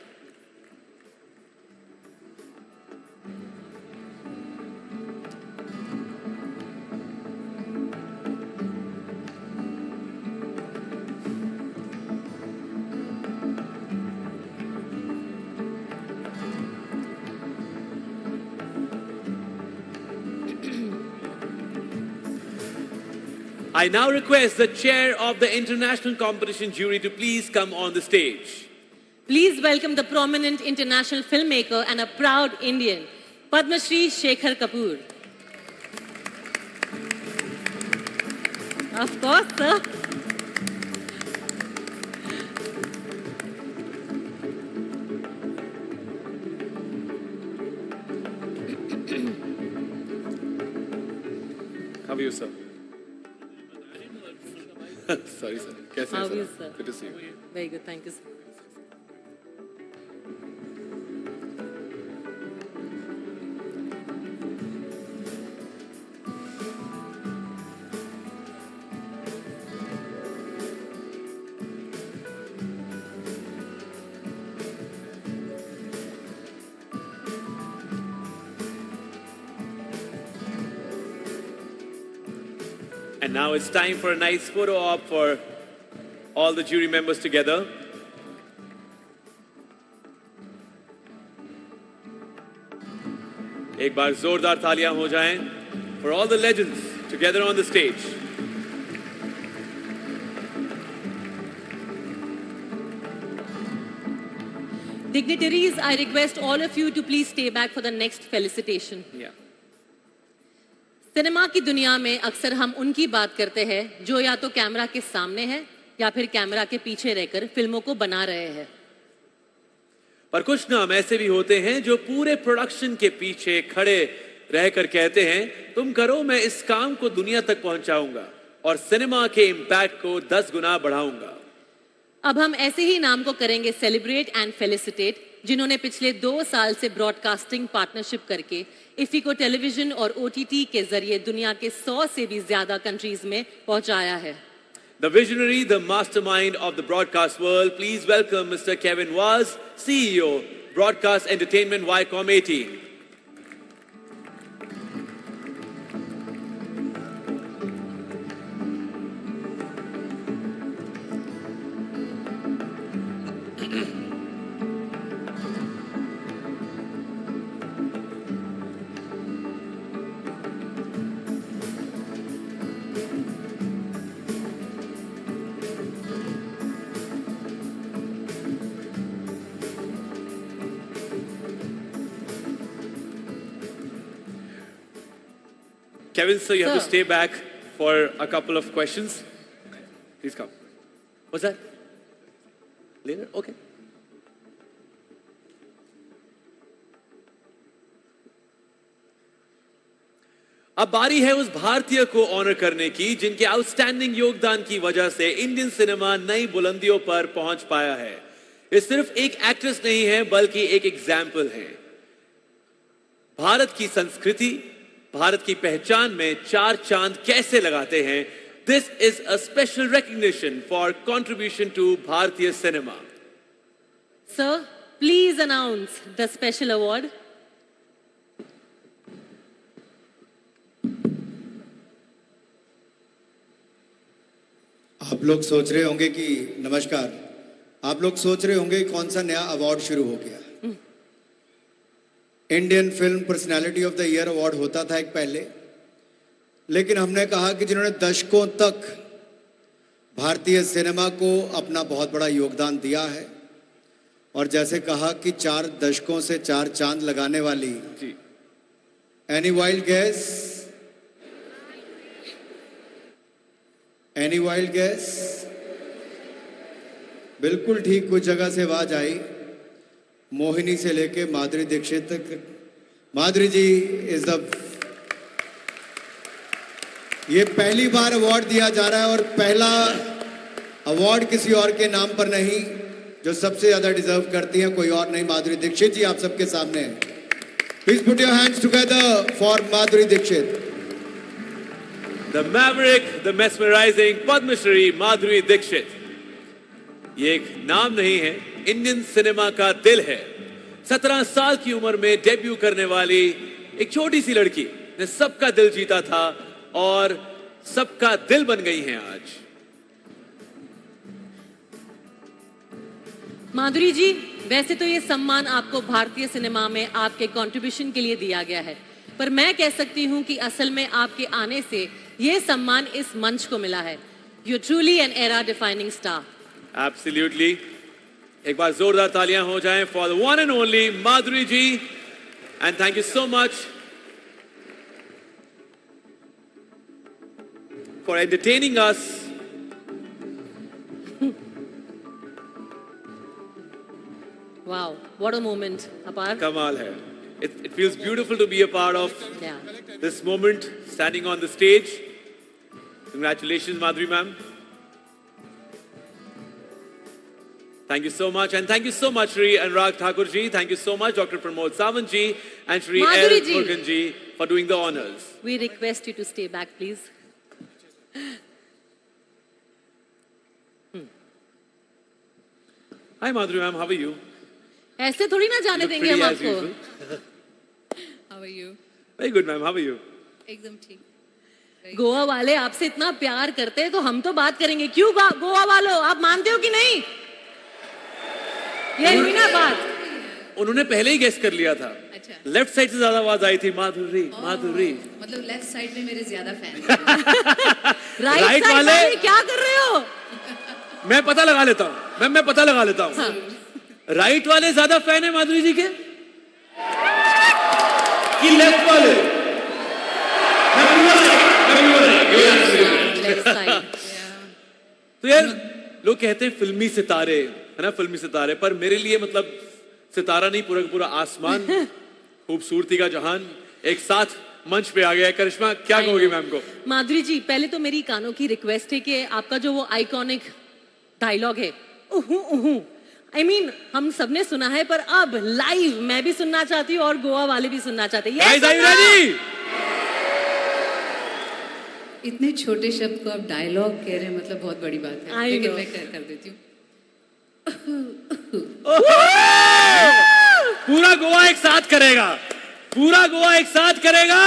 Speaker 15: I now request the chair of the international competition jury to please come on the stage.
Speaker 16: Please welcome the prominent international filmmaker and a proud Indian, Padma Shri Shekhar Kapoor. Of course, sir.
Speaker 15: How are you, sir? Sorry, sir. कैसे हैं,
Speaker 16: How are you, sir?
Speaker 15: Good to see you.
Speaker 16: Very good, thank you, sir.
Speaker 15: And now it's time for a nice photo op for all the jury members together. एक बार जोरदार तालियां हो जाएं for all the legends together on the stage.
Speaker 16: Dignitaries, I request all of you to please stay back for the next felicitation.
Speaker 15: Yeah.
Speaker 16: Cinema की दुनिया में अक्सर हम उनकी बात करते हैं जो या तो कैमरा के सामने हैं या फिर कैमरा के पीछे रहकर फिल्मों को बना रहे हैं।
Speaker 15: पर कुछ नाम ऐसे भी होते हैं जो पूरे प्रोडक्शन के पीछे खड़े रहकर कहते हैं, तुम करो, मैं इस काम को दुनिया तक पहुंचाऊंगा और सिनेमा के इम्पैक्ट को 10 गुना बढ़ाऊंगा।
Speaker 16: अब हम ऐसे ही नाम को करेंगे सेलिब्रेट एंड फेलिसिटेट, जिन्होंने पिछले 2 साल से ब्रॉडकास्टिंग पार्टनरशिप करके इफी को टेलीविजन और ओटीटी के जरिए दुनिया के 100 से भी ज्यादा कंट्रीज में पहुंचाया है।
Speaker 15: the visionary, the mastermind of the broadcast world. Please welcome Mr. Kevin Waz, CEO, Broadcast Entertainment Viacom 18. Kevin, sir, you have to stay back for a couple of questions. Please come. What's that? Later? Okay. अब बारी है उस भारतीय को honour करने की जिनके outstanding योगदान की वजह से इंडियन सिनेमा नई बुलंदियों पर पहुंच पाया है। ये सिर्फ एक एक्ट्रेस नहीं है बल्कि एक एग्जाम्पल है। भारत की संस्कृति, भारत की पहचान में चार चांद कैसे लगाते हैं? This is a special recognition for contribution to Bharatiya cinema.
Speaker 16: Sir, please announce the special award.
Speaker 2: आप लोग सोच रहे होंगे कि नमस्कार, आप लोग सोच रहे होंगे कौन सा नया अवार्ड शुरू हो गया। Indian film personality of the year award होता था एक पहले, लेकिन हमने कहा कि जिन्होंने दशकों तक भारतीय सिनेमा को अपना बहुत बड़ा योगदान दिया है और जैसे कहा कि 4 दशकों से 4 चांद लगाने वाली, any wild gas? Any wild gas? बिल्कुल ठीक, कुछ जगह से आवाज आई। मोहिनी से लेके माधुरी दीक्षित तक। माधुरी जी इज द, ये पहली बार अवार्ड दिया जा रहा है और पहला अवार्ड किसी और के नाम पर नहीं, जो सबसे ज्यादा डिजर्व करती हैं कोई और नहीं, माधुरी दीक्षित जी आप सबके सामने हैं। Please put your hands together for Madhuri Dixit.
Speaker 15: The maverick, the mesmerizing Padma Shri Madhuri Dixit. ये एक नाम नहीं है, इंडियन सिनेमा का दिल है। 17 साल की उम्र में डेब्यू करने वाली एक छोटी सी लड़की ने सबका दिल जीता था और सबका दिल बन गई हैं आज।
Speaker 16: माधुरी जी, वैसे तो ये सम्मान आपको भारतीय सिनेमा में आपके कंट्रीब्यूशन के लिए दिया गया है, पर मैं कह सकती हूँ कि असल में आपके आने से ये सम्मान इस मंच को मिला है। You're truly an era defining star.
Speaker 15: Absolutely. एक बार जोरदार तालियां हो जाएं for the one and only Madhuri ji, and thank you so much for entertaining us.
Speaker 16: Wow, what a moment, Apar.
Speaker 15: Kamal hai. It feels beautiful to be a part of this moment, standing on the stage. Congratulations, Madhuri ma'am. Thank you so much, and thank you so much, Shri Anurag Thakur ji. Thank you so much, Dr. Pramod Sawant ji, and Shri L. Murugan ji for doing the honors.
Speaker 16: We request you to stay back, please.
Speaker 15: Hi, Madhuri ma'am. How are you?
Speaker 16: ऐसे थोड़ी ना जाने देंगे हम आपको।
Speaker 19: How are you?
Speaker 15: Very good, ma'am. How are you?
Speaker 19: एकदम ठीक।
Speaker 16: गोवा वाले आपसे इतना प्यार करते हैं तो हम तो बात करेंगे। क्यों गोवा वालों, आप मानते हो कि नहीं? ये हुई ना बात।
Speaker 15: उन्होंने पहले ही गेस कर लिया था।
Speaker 19: अच्छा।
Speaker 15: लेफ्ट साइड से ज्यादा आवाज आई थी, माधुरी माधुरी।
Speaker 19: मतलब लेफ्ट साइड में मेरे ज्यादा फैन।
Speaker 16: राइट वाले क्या कर रहे हो?
Speaker 15: मैं पता लगा लेता हूँ, मैं पता लगा लेता हूँ। राइट वाले ज्यादा फैन है माधुरी जी के कि लेफ्ट वाले? तो यार लोग कहते हैं फिल्मी सितारे, है ना, फिल्मी सितारे, पर मेरे लिए मतलब सितारा नहीं, पूरा पूरा आसमान, खूबसूरती का जहान एक साथ मंच पे आ गया है। करिश्मा, क्या कहोगी मैम को?
Speaker 16: माधुरी जी, पहले तो मेरी कानों की रिक्वेस्ट है कि आपका जो वो आइकॉनिक डायलॉग है, I mean, हम सबने सुना है, पर अब लाइव मैं भी सुनना चाहती हूँ और गोवा वाले भी सुनना चाहते हैं।
Speaker 15: Guys, are you ready?
Speaker 19: इतने छोटे शब्द को आप डायलॉग कह रहे हैं, मतलब बहुत बड़ी बात है।
Speaker 16: I
Speaker 19: लेकिन
Speaker 16: know.
Speaker 19: मैं कर देती हूँ।
Speaker 15: पूरा गोवा एक साथ करेगा, पूरा गोवा एक साथ करेगा।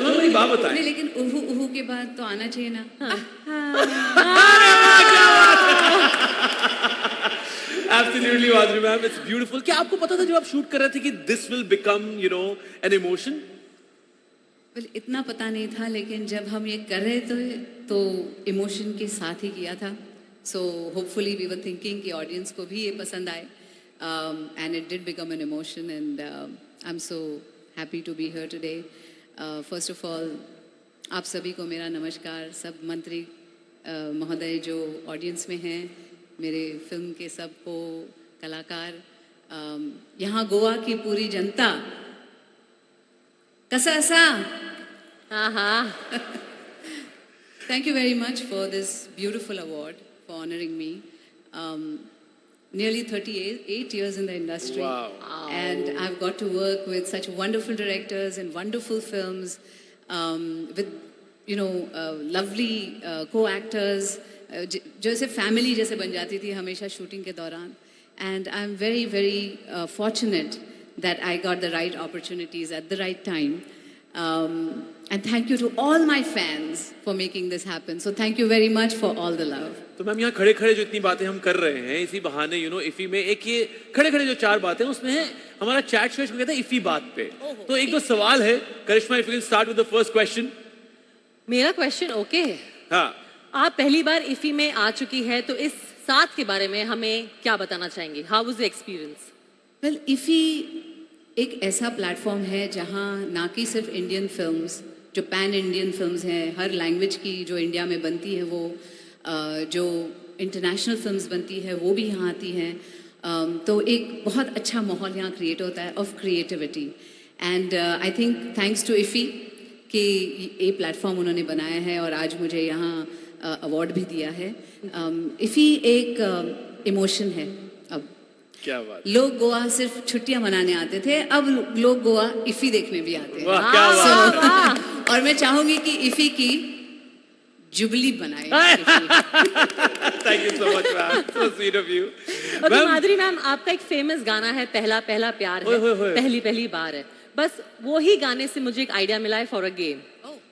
Speaker 15: तो मेरी बात बताएं।
Speaker 19: नहीं, लेकिन उहू उहू के बाद तो आना चाहिए ना।
Speaker 15: Absolutely, Madhuri ma'am, it's beautiful. क्या आपको पता था जब आप शूट कर रहे थे कि this will become, an emotion?
Speaker 19: Well, इतना पता नहीं था, लेकिन जब हम ये कर रहे थे तो इमोशन के साथ ही किया था. So hopefully we were thinking कि ऑडियंस को भी ये पसंद आए. And it did become an emotion, and I'm so happy to be here today. First of all, आप सभी को मेरा नमस्कार. सब मंत्री महोदय जो ऑडियंस में हैं, मेरे फिल्म के सब को कलाकार, यहाँ गोवा की पूरी जनता, कसा असा. Thank you very much for this beautiful award, for honoring me. Nearly 38 years in the industry.
Speaker 15: Wow.
Speaker 19: And I've got to work with such wonderful directors and wonderful films, with, lovely co-actors, जैसे family जैसे बन जाती थी हमेशा shooting के दौरान. And I'm very, very fortunate that I got the right opportunities at the right time. And thank you to all my fans for making this happen. So thank you very much for all the love.
Speaker 15: तो ma'am यहाँ खड़े खड़े जो इतनी बातें हम कर रहे हैं, इसी बहाने इफी में एक ये खड़े खड़े जो 4 बातें हैं उसमें है हमारा चैट शो, कहते हैं इफी बात पे. तो एक दो सवाल है. करिश्मा, if you can start with the first question.
Speaker 16: मेरा क्वेश्चन ओके है.
Speaker 15: हाँ.
Speaker 16: आप पहली बार इफी में आ चुकी है, तो इस साथ के बारे में हमें क्या बताना चाहेंगे? How was the experience?
Speaker 19: Well, IFFI एक ऐसा प्लेटफॉर्म है जहाँ ना कि सिर्फ इंडियन फिल्म्स, जो पैन इंडियन फिल्म्स हैं, हर लैंग्वेज की जो इंडिया में बनती है वो, जो इंटरनेशनल फिल्म्स बनती है वो भी यहाँ आती हैं. तो एक बहुत अच्छा माहौल यहाँ क्रिएट होता है of creativity. And I think thanks to IFFI कि ये प्लेटफॉर्म उन्होंने बनाया है और आज मुझे यहाँ अवार्ड भी दिया है. इफ़ी एक इमोशन है. अब
Speaker 15: क्या बात.
Speaker 19: लोग गोवा सिर्फ छुट्टियां मनाने आते थे, अब लोग गोवा इफ़ी देखने भी आते हैं.
Speaker 15: वाह, क्या बात.
Speaker 19: और मैं चाहूंगी कि इफ़ी की जुबली बनाए.
Speaker 15: Thank you so much, ma'am. So sweet of you.
Speaker 16: Okay, Madhuri ma'am, आपका एक फेमस गाना है पहला पहला प्यार है, पहली पहली बार है. बस वो ही गाने से मुझे एक आइडिया मिला है फॉर अ गेम.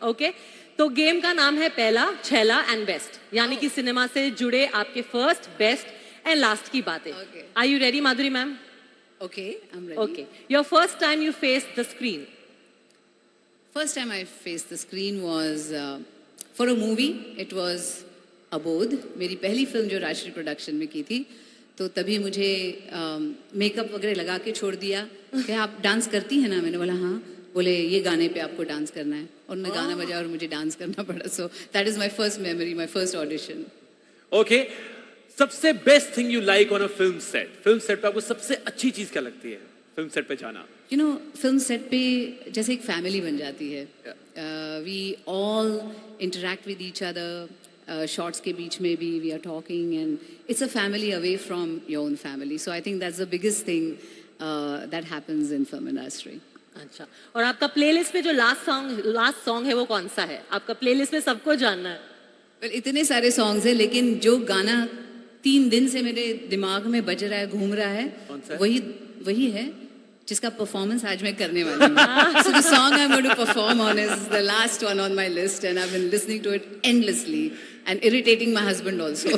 Speaker 16: ओके, तो गेम का नाम है पहला, छैला एंड बेस्ट, यानी कि सिनेमा से जुड़े आपके फर्स्ट, बेस्ट एंड लास्ट की बातें. Are you ready Madhuri ma'am?
Speaker 19: Okay, I'm ready.
Speaker 16: Okay, your first time you faced the screen.
Speaker 19: First time I faced the screen was for a movie. It was अबोध, मेरी पहली film जो राष्ट्रीय production में की थी. तो तभी मुझे मेकअप वगैरह लगा के छोड़ दिया कि आप डांस करती हैं ना. मैंने बोला हाँ. बोले ये गाने पे आपको डांस करना है, और उन्होंने गाना बजाया और मुझे डांस करना पड़ा. So that is my first memory, my first audition.
Speaker 15: Okay, सबसे best thing you like on a film set. Film set पे आपको सबसे अच्छी चीज क्या लगती है फिल्म सेट पे जाना?
Speaker 19: फिल्म सेट पे जैसे एक फैमिली बन जाती है. We all interact with each other. Shorts के बीच में भी we are talking, and it's a family away from your own family. So I think that's the biggest thing that happens in film industry.
Speaker 16: अच्छा, और आपका playlist में जो last song है वो कौन सा है? आपका प्लेलिस्ट में सबको जानना है.
Speaker 19: well, इतने सारे सॉन्ग्स हैं, लेकिन जो गाना 3 दिन से मेरे दिमाग में बज रहा है, घूम रहा है, वही है जिसका परफॉर्मेंस आज मैं करने वाली हूँ. So the song I'm going to perform on is the last one on my list, and I've been listening to it endlessly and irritating my husband also.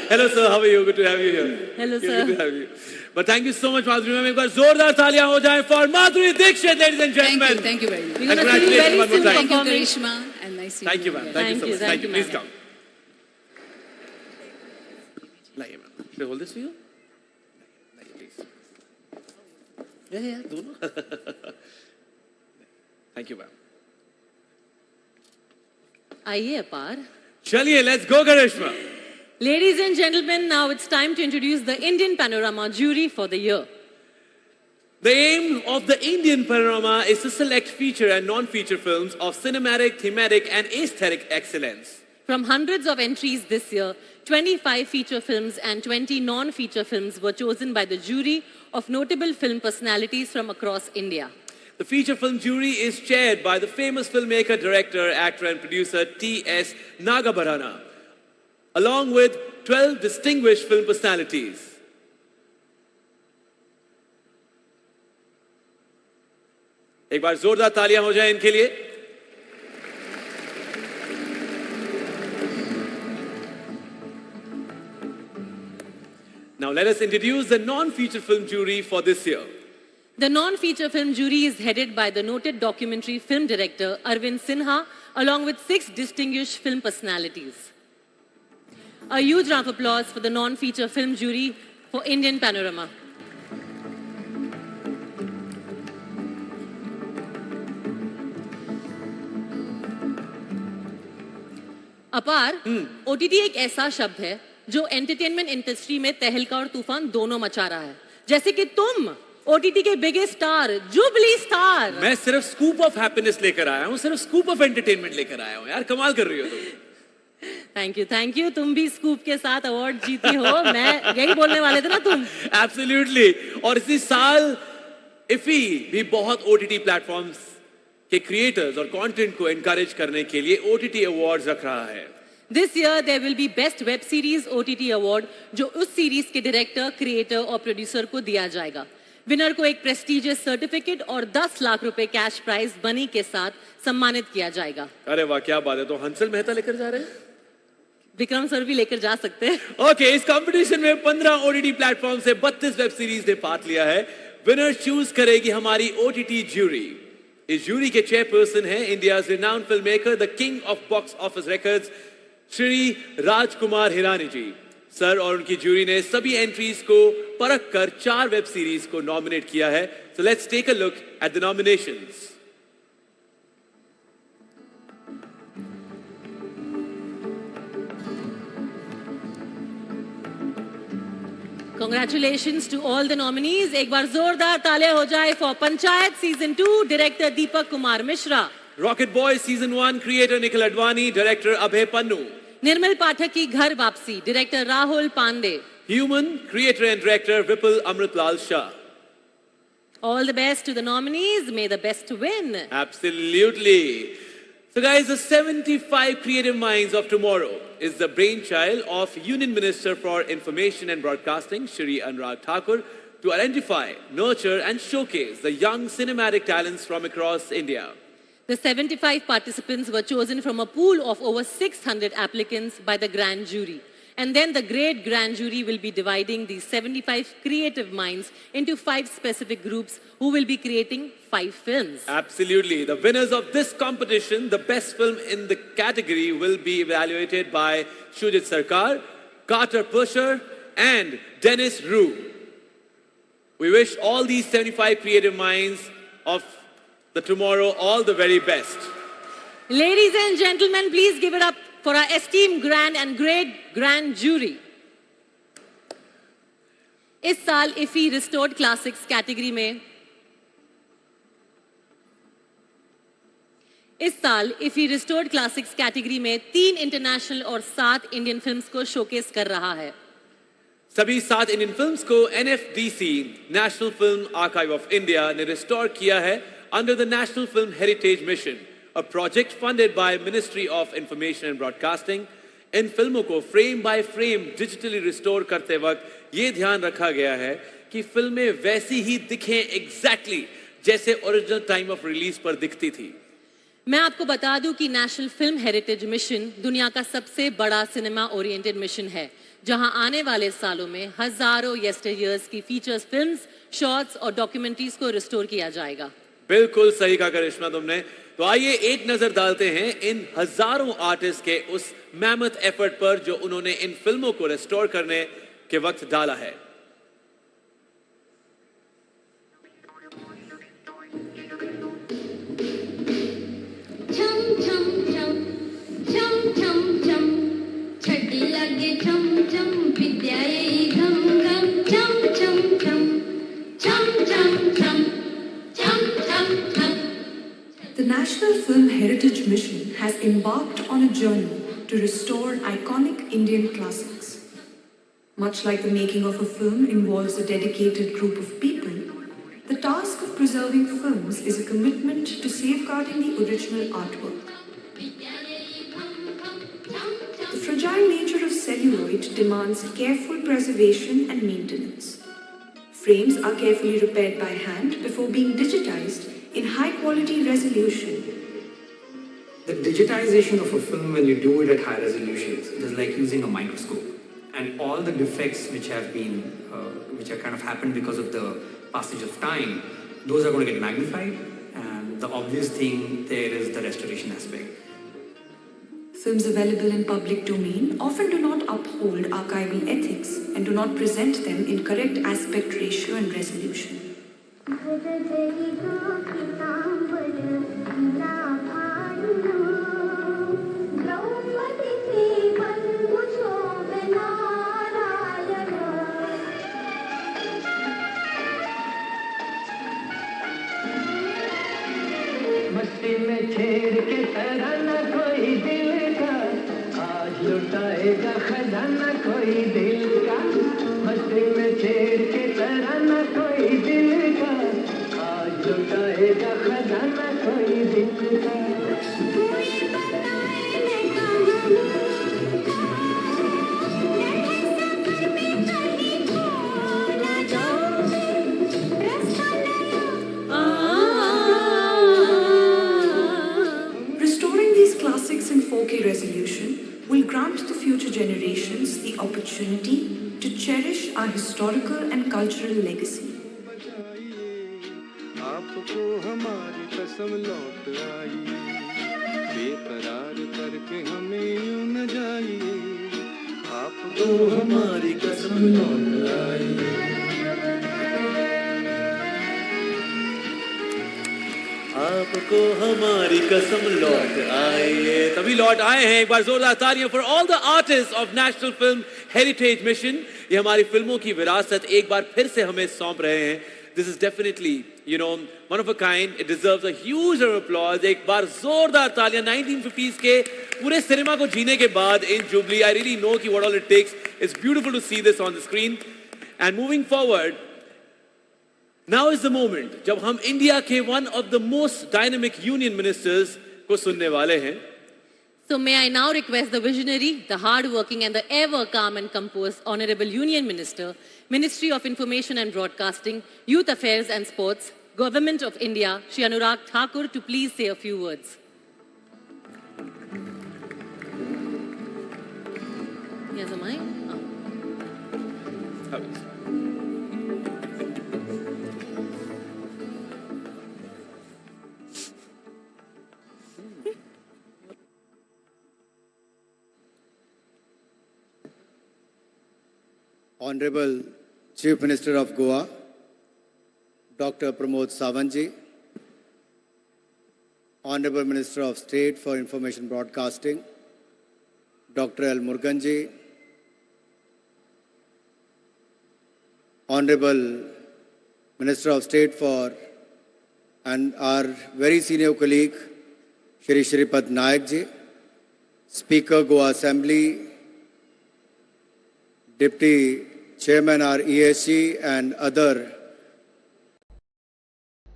Speaker 15: Hello sir, how are you? Good to have you here.
Speaker 16: Hello sir.
Speaker 15: Good to have you. But thank you so much, Madhuri ma'am. एक बार जोरदार तालियां हो जाएं for Madhuri Dixit, ladies and gentlemen.
Speaker 19: Thank you very much.
Speaker 16: We're going to see you very soon.
Speaker 19: Thank you, Karishma, and nice seeing you.
Speaker 15: Thank you, ma'am. Thank you so much. Thank you. Please come. लाइए ma'am. Should I hold this for you? लाइए please. Yeah, दोनों. Thank you, ma'am.
Speaker 16: आइए अपार.
Speaker 15: चलिए, let's go, Karishma.
Speaker 16: Ladies and gentlemen, now it's time to introduce the Indian Panorama jury for the year.
Speaker 15: The aim of the Indian Panorama is to select feature and non-feature films of cinematic, thematic, and aesthetic excellence.
Speaker 16: From hundreds of entries this year, 25 feature films and 20 non-feature films were chosen by the jury of notable film personalities from across India.
Speaker 15: The feature film jury is chaired by the famous filmmaker, director, actor and producer T.S. Nagabharana, along with 12 distinguished film personalities. एक बार जोरदार तालियां हो जाएं इनके लिए. Now let us introduce the non-feature film jury for this year.
Speaker 16: The non-feature film jury is headed by the noted documentary film director Arvind Sinha, along with 6 distinguished film personalities. A huge round of applause for the non-feature film jury for Indian Panorama. अपार, OTT एक ऐसा शब्द है जो entertainment industry में तहलका और तूफान दोनों मचा रहा है. जैसे कि तुम OTT के बिगेस्ट स्टार, जुबली स्टार.
Speaker 15: मैं सिर्फ स्कूप ऑफ हैप्पीनेस लेकर आया हूँ, सिर्फ स्कूप ऑफ एंटरटेनमेंट लेकर आया हूँ. यार कमाल कर रही हो तुम.
Speaker 16: Thank you. तुम भी स्कूप के साथ अवार्ड जीती हो. मैं यही बोलने वाले थे ना तुम.
Speaker 15: Absolutely. और इसी साल इफी भी बहुत OTT प्लेटफॉर्म्स के क्रिएटर्स और कंटेंट को एनकरेज करने के लिए OTT अवार्ड्स रख रहा है.
Speaker 16: This year there will be Best Web Series OTT Award, जो उस सीरीज के डायरेक्टर, क्रिएटर और प्रोड्यूसर को दिया जाएगा. विनर को एक प्रेस्टिजियस सर्टिफिकेट और 10 लाख रुपए कैश प्राइज मनी के साथ सम्मानित किया जाएगा.
Speaker 15: अरे वाह, क्या बात है. तो हंसल मेहता लेकर जा रहे हैं.
Speaker 16: विक्रम सर भी लेकर जा सकते हैं.
Speaker 15: ओके, इस कंपटीशन में 15 OTT प्लेटफॉर्म से 32 वेब सीरीज ने पार्ट लिया है. विनर चूज करेगी हमारी OTT ज्यूरी. इस ज्यूरी के चेयरपर्सन है India's renowned film maker, the king of box office records, Shri Rajkumar Hirani ji. Sir और उनकी ज्यूरी ने सभी एंट्रीज को परख कर 4 वेब सीरीज को नॉमिनेट किया है. So let's take a look at the nominations.
Speaker 16: Congratulations to all the nominees. एक बार जोरदार तालियां हो जाए for Panchayat season 2 director Deepak Kumar Mishra.
Speaker 15: Rocket boy season 1 creator Nikhil Advani, director Abhay Pannu.
Speaker 16: Nirmal Pathak Ki Ghar Wapsi director Rahul Pandey.
Speaker 15: Human creator and director Vipul Amritlal Shah.
Speaker 16: All the best to the nominees. May the best win.
Speaker 15: Absolutely. So guys, the 75 creative minds of tomorrow is the brainchild of Union Minister for Information and Broadcasting, Shri Anurag Thakur, to identify, nurture and showcase the young cinematic talents from across India.
Speaker 16: The 75 participants were chosen from a pool of over 600 applicants by the grand jury. And then the great grand jury will be dividing these 75 creative minds into 5 specific groups who will be creating 5 films.
Speaker 15: Absolutely. The winners of this competition, the best film in the category, will be evaluated by Shujit Sarkar, Carter Pusher and Dennis Rue. We wish all these 75 creative minds of the tomorrow all the very best.
Speaker 16: Ladies and gentlemen, please give it up for our esteemed grand and great grand jury. इस साल IFFI Restored Classics category में में 3 international और 7 Indian films को showcase कर रहा है.
Speaker 15: सभी 7 इंडियन फिल्म्स को NFDC national film archive of India ने रिस्टोर किया है under the National Film Heritage Mission, a project funded by Ministry of Information and Broadcasting. इन फिल्मों को frame by frame digitally restore करते वक्त ये ध्यान रखा गया है कि फिल्में वैसी ही दिखें एग्जैक्टली जैसे ओरिजिनल टाइम ऑफ रिलीज पर दिखती थी.
Speaker 16: मैं आपको बता दूं कि नेशनल फिल्म हेरिटेज मिशन दुनिया का सबसे बड़ा सिनेमा ओरिएंटेड मिशन है, जहां आने वाले सालों में हजारों यस्टरयर्स की फीचर्स फिल्म्स, शॉर्ट्स और डॉक्यूमेंट्रीज को रिस्टोर किया जाएगा.
Speaker 15: बिल्कुल सही कहा करिश्मा तुमने. तो आइए एक नजर डालते हैं इन हजारों आर्टिस्ट के उस मैमथ एफर्ट पर जो उन्होंने इन फिल्मों को रिस्टोर करने के वक्त डाला है.
Speaker 20: The National Film Heritage Mission has embarked on a journey to restore iconic Indian classics. Much like the making of a film involves a dedicated group of people, the task of preserving films is a commitment to safeguarding the original artwork. The fragile nature of celluloid demands careful preservation and maintenance. Frames are carefully repaired by hand before being digitized in high-quality resolution.
Speaker 21: The digitization of a film, when you do it at high resolutions, it is like using a microscope. And all the defects which have kind of happened because of the passage of time, those are going to get magnified. And the obvious thing there is the restoration aspect.
Speaker 20: Films available in public domain often do not uphold archival ethics and do not present them in correct aspect ratio and resolution.
Speaker 17: मस्ती में छेड़ के तराना कोई दिल का, आज लुटाएगा खजाना कोई दिल का। मस्ती में छेड़ के तराना कोई दिल का, आज लुटाएगा खजाना कोई दिल का।
Speaker 20: Classics in 4K resolution will grant the future generations the opportunity to cherish our historical and cultural legacy.
Speaker 17: आपको हमारी कसम लौट आई, बेकरार करके हमें यूं न जाइए। आपको हमारी कसम लौट आई।
Speaker 15: आपको हमारी कसम लौट आए। तभी लौट आए हैं। एक बार जोरदार तालियां for all the artists of National Film Heritage Mission। ये हमारी फिल्मों की विरासत एक बार फिर से हमें सौंप रहे हैं। This is definitely, one of a kind. It deserves a huge applause. एक बार जोरदार तालियां 1950s के पूरे सिनेमा को जीने के बाद in Jubilee. I really know कि what all it takes. It's beautiful to see this on the screen. And moving forward, now is the moment जब हम इंडिया के one of the most dynamic union ministers को सुनने वाले हैं।
Speaker 16: So may I now request the visionary, the hard-working and the ever calm and composed Honorable Union Minister, Ministry of Information and Broadcasting, Youth Affairs and Sports, Government of India, Shri Anurag Thakur, to please say a few words. Yes, am I?
Speaker 2: Honorable Chief Minister of Goa, Dr. Pramod Sawant, Honorable Minister of State for Information Broadcasting, Dr. L. Murugan, Honorable Minister of State for and our very senior colleague, Shri Shripad Nayak ji, Speaker Goa Assembly, Deputy Chairman our ESC and other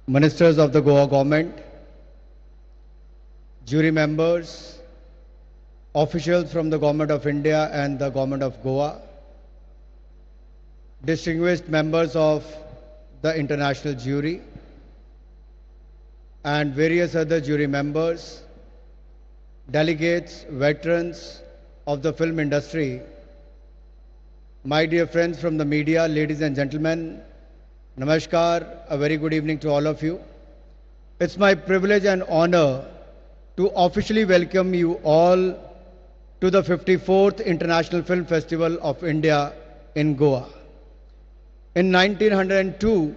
Speaker 2: ministers of the Goa government, jury members, officials from the Government of India and the Government of Goa, distinguished members of the international jury and various other jury members, delegates, veterans of the film industry, my dear friends from the media, ladies and gentlemen, Namaskar, a very good evening to all of you. It's my privilege and honor to officially welcome you all to the 54th International Film Festival of India in Goa. In 1902,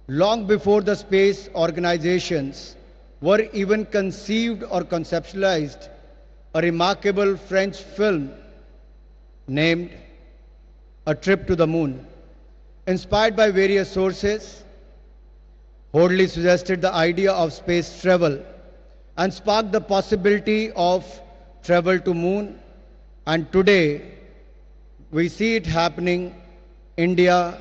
Speaker 2: long before the space organizations were even conceived or conceptualized, a remarkable French film named A Trip to the Moon, inspired by various sources, boldly suggested the idea of space travel and sparked the possibility of travel to moon. And today, we see it happening. India,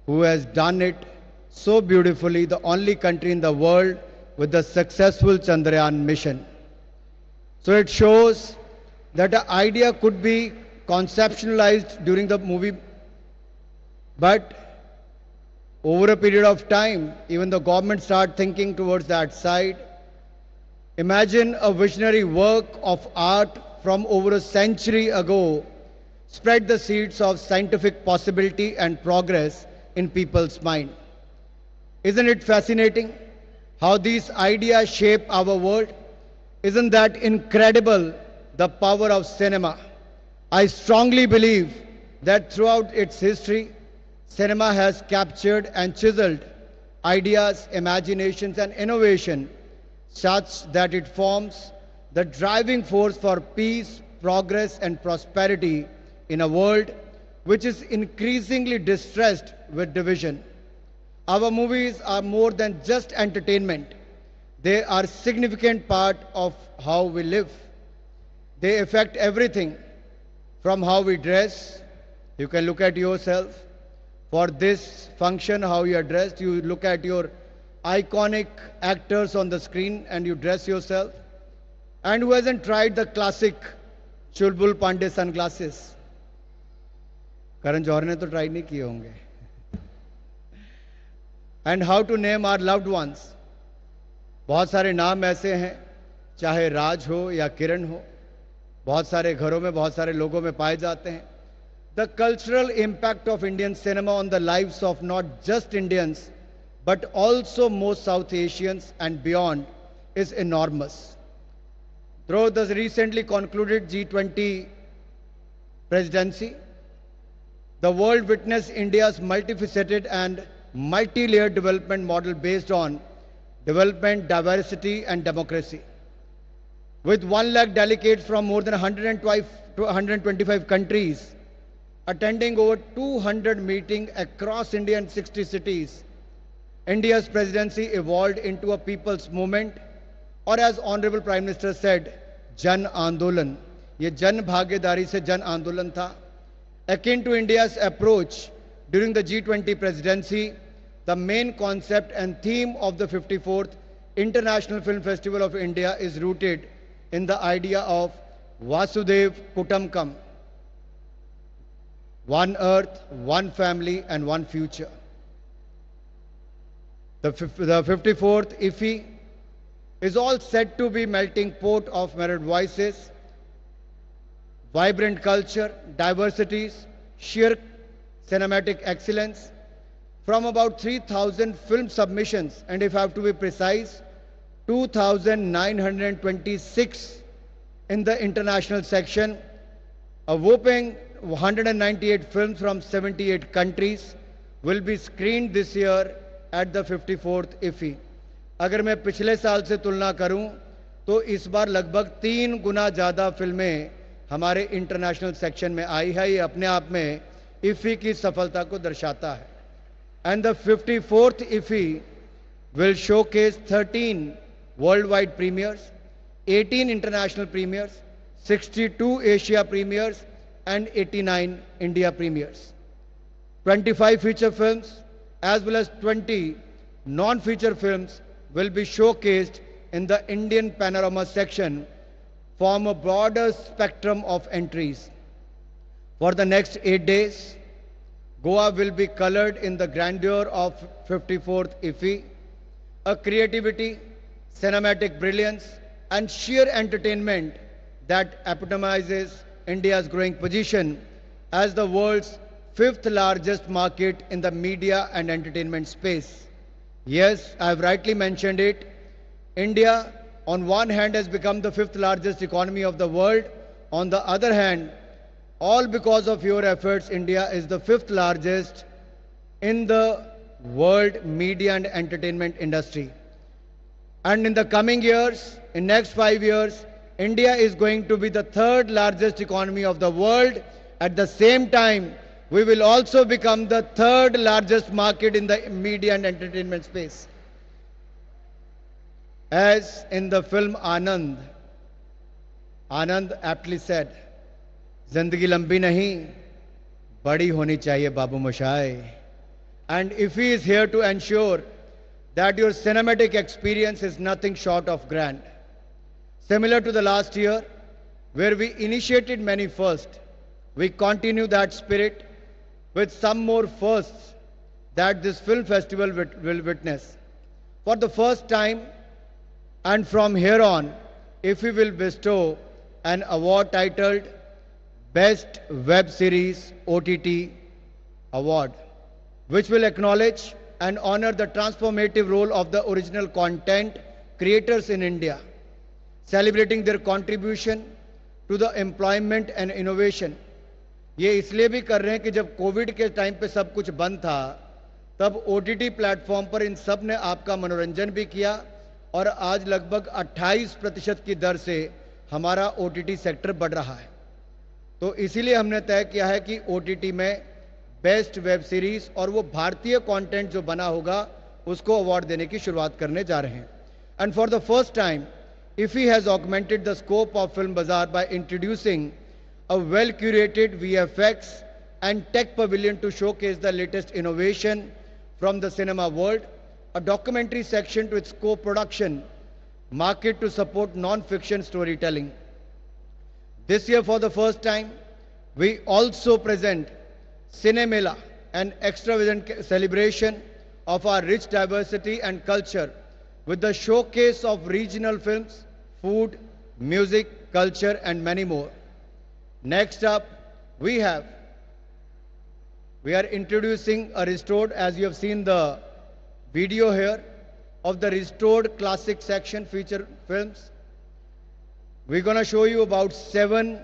Speaker 2: who has done it
Speaker 3: so beautifully the only country in the world with the successful Chandrayaan mission. So it shows that an idea could be conceptualized during the movie, but over a period of time, even the government start thinking towards that side. Imagine a visionary work of art from over a century ago spread the seeds of scientific possibility and progress in people's mind. Isn't it fascinating how these ideas shape our world? Isn't that incredible, the power of cinema? I strongly believe that throughout its history, cinema has captured and chiseled ideas, imaginations, and innovation such that it forms the driving force for peace, progress, and prosperity in a world which is increasingly distressed with division. Our movies are more than just entertainment. They are a significant part of how we live. They affect everything from how we dress. You can look at yourself. For this function, how you are dressed, you look at your iconic actors on the screen and you dress yourself. And who hasn't tried the classic Chulbul Pandey sunglasses? Karan Johar ne to try nahi kiye honge. And how to name our loved ones. बहुत सारे नाम ऐसे हैं, चाहे राज हो या किरण हो, बहुत सारे घरों में बहुत सारे लोगों में पाए जाते हैं. The cultural impact of Indian cinema on the lives of not just Indians, but also most South Asians and beyond is enormous. Through the recently concluded G20 presidency, the world witnessed India's multifaceted and multi-layered development model based on development, diversity, and democracy. With 1 lakh delegates from more than 125 countries, attending over 200 meetings across India and 60 cities, India's presidency evolved into a people's movement, or as Honorable Prime Minister said, Jan Andolan. ये जन भागीदारी से जन आंदोलन था. Akin to India's approach during the G20 presidency, the main concept and theme of the 54th International Film Festival of India is rooted in the idea of Vasudev Kutumbakam. One earth, one family, and one future. The 54th IFFI is all said to be melting pot of myriad voices, vibrant culture, diversities, sheer cinematic excellence. From about 3,000 film submissions, and if I have to be precise, 2,926 in the international section, a whopping 198 films from 78 countries will be screened this year at the 54th IFFI. अगर मैं पिछले साल से तुलना करूं तो इस बार लगभग 3 गुना ज़्यादा फिल्में हमारे इंटरनेशनल सेक्शन में आई है. ये अपने आप में IFFI की सफलता को दर्शाता है. And the 54th IFFI will showcase 13 worldwide premieres, 18 international premieres, 62 Asia premieres, and 89 India premieres. 25 feature films as well as 20 non-feature films will be showcased in the Indian Panorama section, form a broader spectrum of entries. For the next 8 days, Goa will be colored in the grandeur of 54th IFFI, a creativity, cinematic brilliance, and sheer entertainment that epitomizes India's growing position as the world's 5th largest market in the media and entertainment space. Yes, I have rightly mentioned it. India, on one hand, has become the 5th largest economy of the world. On the other hand, all because of your efforts, India is the 5th largest in the world media and entertainment industry. And in the coming years, in next 5 years, India is going to be the 3rd largest economy of the world. At the same time, we will also become the 3rd largest market in the media and entertainment space. As in the film Anand aptly said, जिंदगी लंबी नहीं, बड़ी होनी चाहिए बाबू मोशाय. And IFFI is here to ensure that your cinematic experience is nothing short of grand. Similar to the last year, where we initiated many firsts, we continue that spirit with some more firsts that this film festival will witness. For the first time, and from here on, IFFI will bestow an award titled Best Web Series OTT Award, which will acknowledge and honor the transformative role of the original content creators in India, celebrating their contribution to the employment and innovation. ये इसलिए भी कर रहे हैं कि जब Covid के time पे सब कुछ बंद था, तब OTT प्लेटफॉर्म पर इन सब ने आपका मनोरंजन भी किया और आज लगभग 28% की दर से हमारा OTT सेक्टर बढ़ रहा है. तो इसीलिए हमने तय किया है कि OTT में बेस्ट वेब सीरीज और वो भारतीय कंटेंट जो बना होगा उसको अवार्ड देने की शुरुआत करने जा रहे हैं. And for the first time IFFI has augmented the scope of Film Bazaar by introducing a well-curated VFX and tech pavilion to showcase the latest innovation from the cinema world, a documentary section to its co-production market to support non-fiction storytelling. This year, for the first time, we also present Cinemela, an extravagant celebration of our rich diversity and culture with the showcase of regional films, food, music, culture, and many more. Next up, we are introducing a restored, as you have seen the video here, of the restored classic section feature films. We're going to show you about 7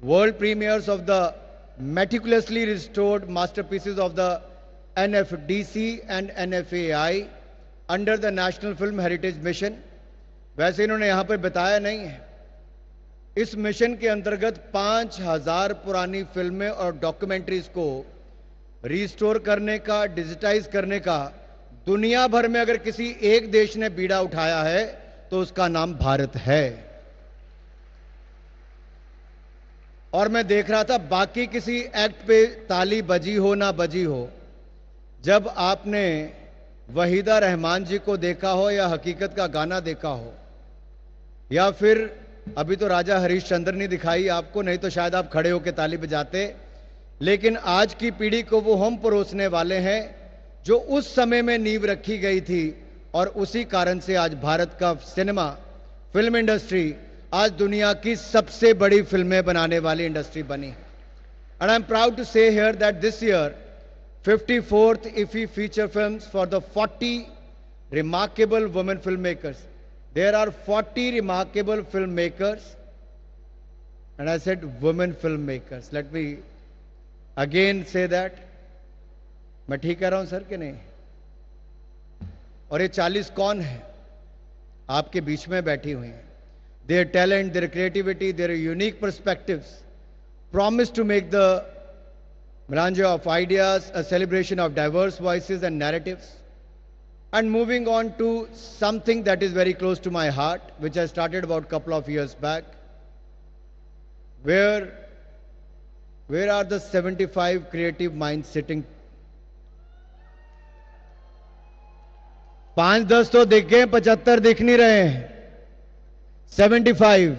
Speaker 3: world premieres of the meticulously restored masterpieces of the NFDC and NFAI under the National Film Heritage Mission. वैसे इन्होंने यहाँ पे बताया नहीं है. इस mission के अंतर्गत 5000 पुरानी फिल्में और डॉक्यूमेंट्रीज को रिस्टोर करने का, डिजिटाइज करने का दुनिया भर में अगर किसी एक देश ने बीड़ा उठाया है तो उसका नाम भारत है. और मैं देख रहा था बाकी किसी एक्ट पे ताली बजी हो ना बजी हो, जब आपने वहीदा रहमान जी को देखा हो या हकीकत का गाना देखा हो, या फिर अभी तो राजा हरीशचंद्र ने दिखाई आपको, नहीं तो शायद आप खड़े होकर ताली बजाते. लेकिन आज की पीढ़ी को वो हम परोसने वाले हैं जो उस समय में नींव रखी गई थी, और उसी कारण से आज भारत का सिनेमा, फिल्म इंडस्ट्री आज दुनिया की सबसे बड़ी फिल्में बनाने वाली इंडस्ट्री बनी. And I am proud to say here that this year 54th IFFI feature films for the 40 remarkable women filmmakers. There are 40 remarkable filmmakers, and I said women filmmakers. Let me again say that. मैं ठीक कह रहा हूं sir कि नहीं? और ये 40 कौन है? आपके बीच में बैठी हुई हैं. Their talent, their creativity, their unique perspectives promise to make the melange of ideas a celebration of diverse voices and narratives. And moving on to something that is very close to my heart, which I started about a couple of years back. Where are the 75 creative minds sitting? 5-10 तो दिख गए, 75 दिख नहीं रहे हैं. 75.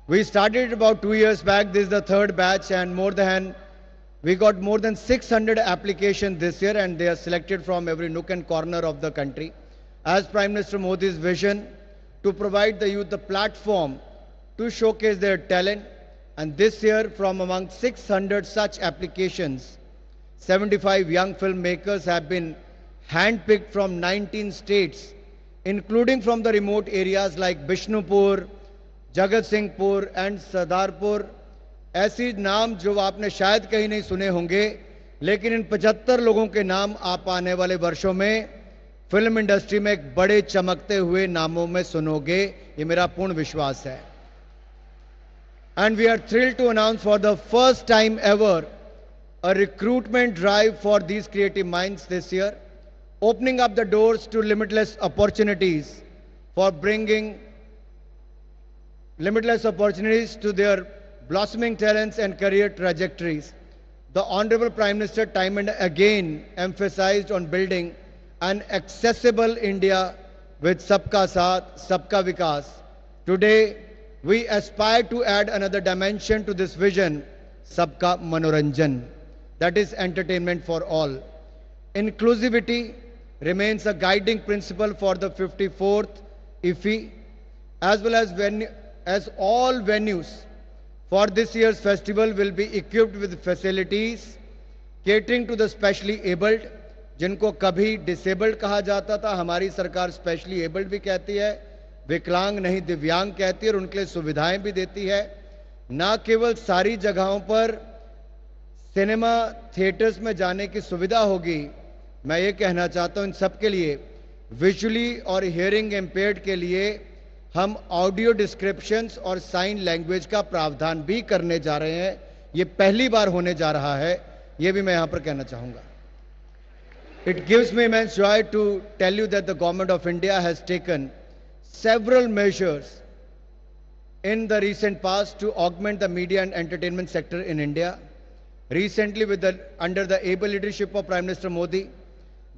Speaker 3: We started about 2 years back. This is the 3rd batch, and we got more than 600 applications this year, and they are selected from every nook and corner of the country. As Prime Minister Modi's vision to provide the youth the platform to showcase their talent, and this year, from among 600 such applications, 75 young filmmakers have been handpicked from 19 states, including from the remote areas like Bishnupur, Jagat Singhpur and Sardarpur. ऐसी नाम जो आपने शायद कहीं नहीं सुने होंगे, लेकिन इन 75 लोगों के नाम आप आने वाले वर्षों में फिल्म इंडस्ट्री में एक बड़े चमकते हुए नामों में सुनोगे, ये मेरा पूर्ण विश्वास है. And we are thrilled to announce for the first time ever a recruitment drive for these creative minds this year, opening up the doors to limitless opportunities for bringing limitless opportunities to their blossoming talents and career trajectories. The Honorable Prime Minister time and again emphasized on building an accessible India with Sabka Saath, Sabka Vikas. Today, we aspire to add another dimension to this vision, Sabka Manoranjan, that is entertainment for all. Inclusivity remains a guiding principle for the 54th IFFI, as well as all venues for this year's festival will be equipped with facilities catering to the specially abled, जिनको कभी disabled कहा जाता था, हमारी सरकार specially abled भी कहती है, विकलांग नहीं दिव्यांग कहती है और उनके लिए सुविधाएं भी देती है। ना केवल सारी जगहों पर सिनेमा थिएटर्स में जाने की सुविधा होगी, मैं ये कहना चाहता हूं इन सब के लिए विजुअली और हियरिंग इम्पेयर्ड के लिए हम ऑडियो डिस्क्रिप्शंस और साइन लैंग्वेज का प्रावधान भी करने जा रहे हैं। ये पहली बार होने जा रहा है, ये भी मैं यहां पर कहना चाहूंगा। It gives me immense joy to tell you that the Government of India has taken several measures in the recent past to augment the media and entertainment sector in India. Recently, under the able leadership of Prime Minister Modi,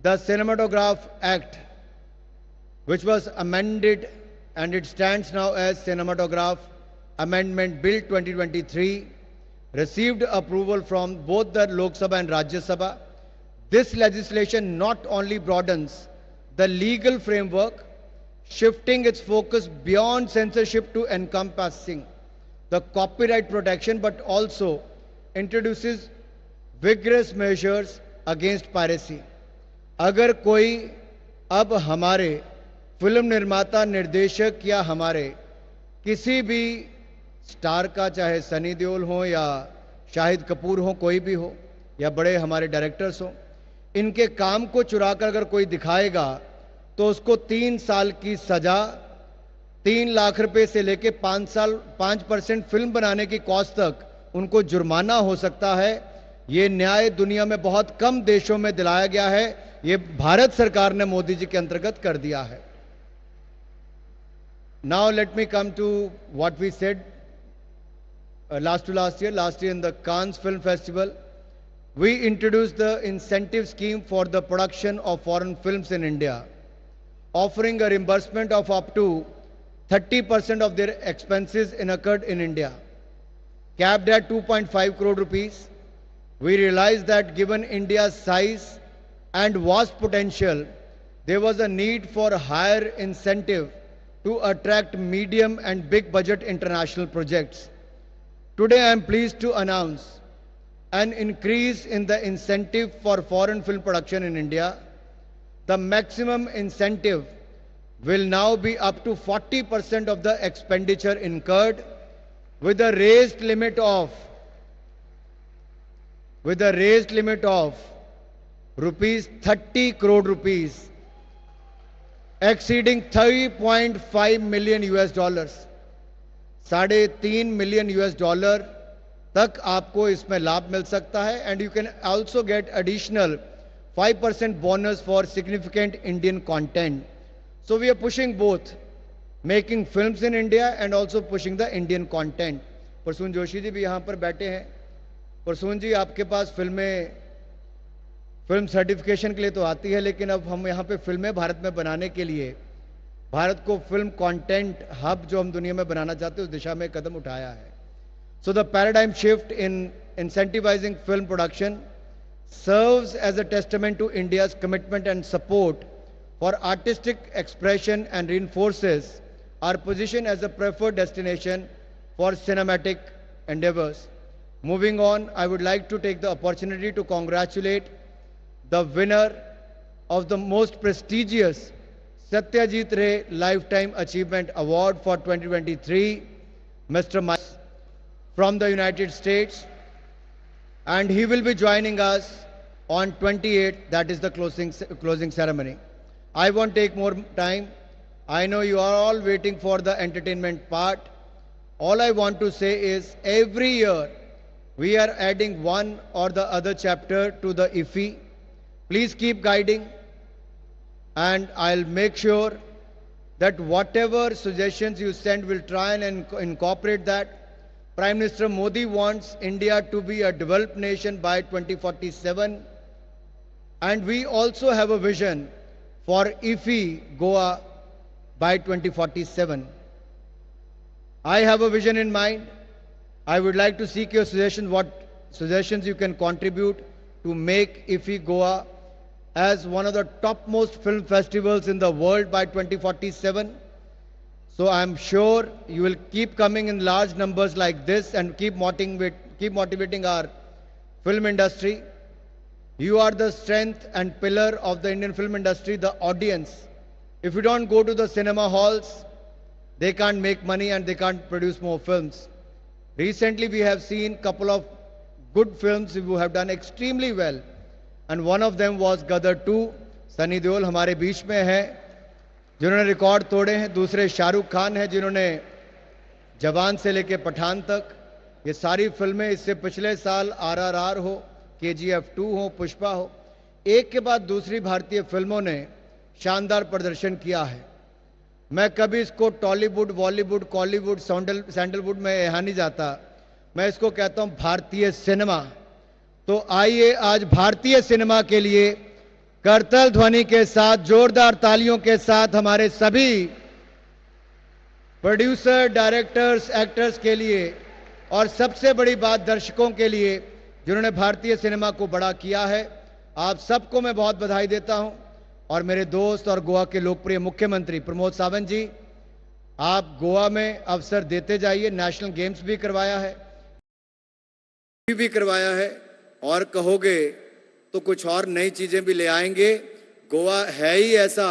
Speaker 3: the Cinematograph Act, which was amended and it stands now as Cinematograph Amendment Bill 2023, received approval from both the Lok Sabha and Rajya Sabha. This legislation not only broadens the legal framework, shifting its focus beyond censorship to encompassing the copyright protection, but also introduces vigorous measures against piracy. अगर कोई अब हमारे film निर्माता निर्देशक या हमारे किसी भी स्टार का, चाहे सनी देओल हो या शाहिद कपूर हो, कोई भी हो, या बड़े हमारे डायरेक्टर्स हो, इनके काम को चुराकर अगर कोई दिखाएगा तो उसको 3 साल की सजा, 3 लाख रुपए से लेके 5% फिल्म बनाने की कॉस्ट तक उनको जुर्माना हो सकता है। ये न्याय दुनिया में बहुत कम देशों में दिलाया गया है, ये भारत सरकार ने मोदी जी के अंतर्गत कर दिया है। Now let me come to what we said last year in the Cannes Film Festival. We introduced the incentive scheme for the production of foreign films in India, offering a reimbursement of up to 30% of their expenses incurred in India, capped at 2.5 crore rupees. We realized that given India's size and vast potential, there was a need for higher incentive to attract medium and big budget international projects. Today I am pleased to announce an increase in the incentive for foreign film production in India. The maximum incentive will now be up to 40% of the expenditure incurred, with a raised limit of rupees 30 crore rupees, exceeding 3.5 million US dollars. $3.5 million US dollar तक आपको इसमें लाभ मिल सकता है, and you can also get additional 5% bonus for significant Indian content. So we are pushing both, making films in India and also pushing the Indian content. Prasoon Joshi ji भी यहाँ पर बैठे हैं। परसून जी, आपके पास फिल्म सर्टिफिकेशन के लिए तो आती है, लेकिन अब हम यहाँ पे फिल्में भारत में बनाने के लिए भारत को फिल्म कंटेंट हब जो हम दुनिया में बनाना चाहते हैं उस दिशा में कदम उठाया है। So the paradigm shift in incentivizing film production serves as a testament to India's commitment and support for artistic expression and reinforces our position as a preferred destination for cinematic endeavors. Moving on, I would like to take the opportunity to congratulate the winner of the most prestigious Satyajit Ray Lifetime Achievement Award for 2023, Mr. Mike from the United States, and he will be joining us on 28th, that is the closing ceremony. I won't take more time. I know you are all waiting for the entertainment part. All I want to say is every year we are adding one or the other chapter to the IFFI. Please keep guiding, and I'll make sure that whatever suggestions you send, we'll try and incorporate that. Prime Minister Modi wants India to be a developed nation by 2047. And we also have a vision for IFFI Goa by 2047. I have a vision in mind. I would like to seek your suggestions, what suggestions you can contribute to make IFFI Goa as one of the topmost film festivals in the world by 2047. So I'm sure you will keep coming in large numbers like this and keep motivating our film industry. You are the strength and pillar of the Indian film industry, the audience. If you don't go to the cinema halls, they can't make money and they can't produce more films. Recently, we have seen a couple of good films who have done extremely well. And one of them was Gadar 2. Sunny Deol हमारे बीच में है, जिन्होंने record तोड़े हैं. दूसरे शाहरुख खान हैं, जिन्होंने जवान से लेके पठान तक ये सारी फिल्में, इससे पिछले साल RRR हो, KGF 2 हो, पुष्पा हो, एक के बाद दूसरी भारतीय फिल्मों ने शानदार प्रदर्शन किया है. मैं कभी इसको टॉलीवुड, बॉलीवुड, कॉलीवुड, सैंडलवुड में यहाँ नहीं जाता. मैं इसको कहता हूँ भारतीय सिनेमा. तो आइए आज भारतीय सिनेमा के लिए करतल ध्वनि के साथ, जोरदार तालियों के साथ हमारे सभी प्रोड्यूसर, डायरेक्टर्स, एक्टर्स के लिए और सबसे बड़ी बात दर्शकों के लिए जिन्होंने भारतीय सिनेमा को बड़ा किया है, आप सबको मैं बहुत बधाई देता हूं. और मेरे दोस्त और गोवा के लोकप्रिय मुख्यमंत्री प्रमोद सावंत जी, आप गोवा में अवसर देते जाइए. नेशनल गेम्स भी करवाया है और कहोगे तो कुछ और नई चीजें भी ले आएंगे. गोवा है ही ऐसा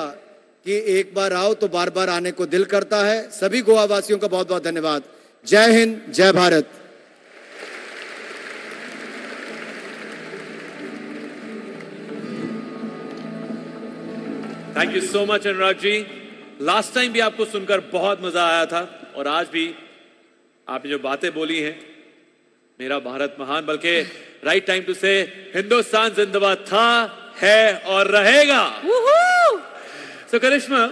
Speaker 3: कि एक बार आओ तो बार बार आने को दिल करता है. सभी गोवा वासियों का बहुत बहुत धन्यवाद. जय हिंद, जय Bharat.
Speaker 15: Thank you so much Anurag ji. Last time भी आपको सुनकर बहुत मजा आया था और आज भी आपने जो बातें बोली हैं, मेरा भारत महान, बल्कि राइट टाइम टू से हिंदुस्तान जिंदाबाद था, है और रहेगा. सो करिश्मा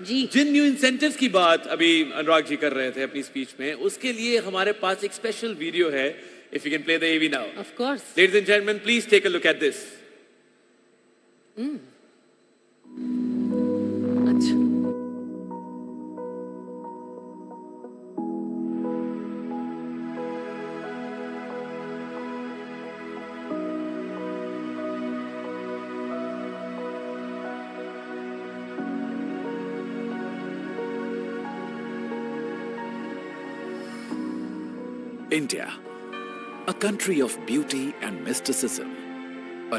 Speaker 15: जी, जिन न्यू इंसेंटिव्स की बात अभी अनुराग जी कर रहे थे अपनी स्पीच में, उसके लिए हमारे पास एक स्पेशल वीडियो है. If you can play the AV now.
Speaker 16: Of course.
Speaker 15: Ladies and gentleman, please take a look at this.
Speaker 4: India, a country of beauty and mysticism,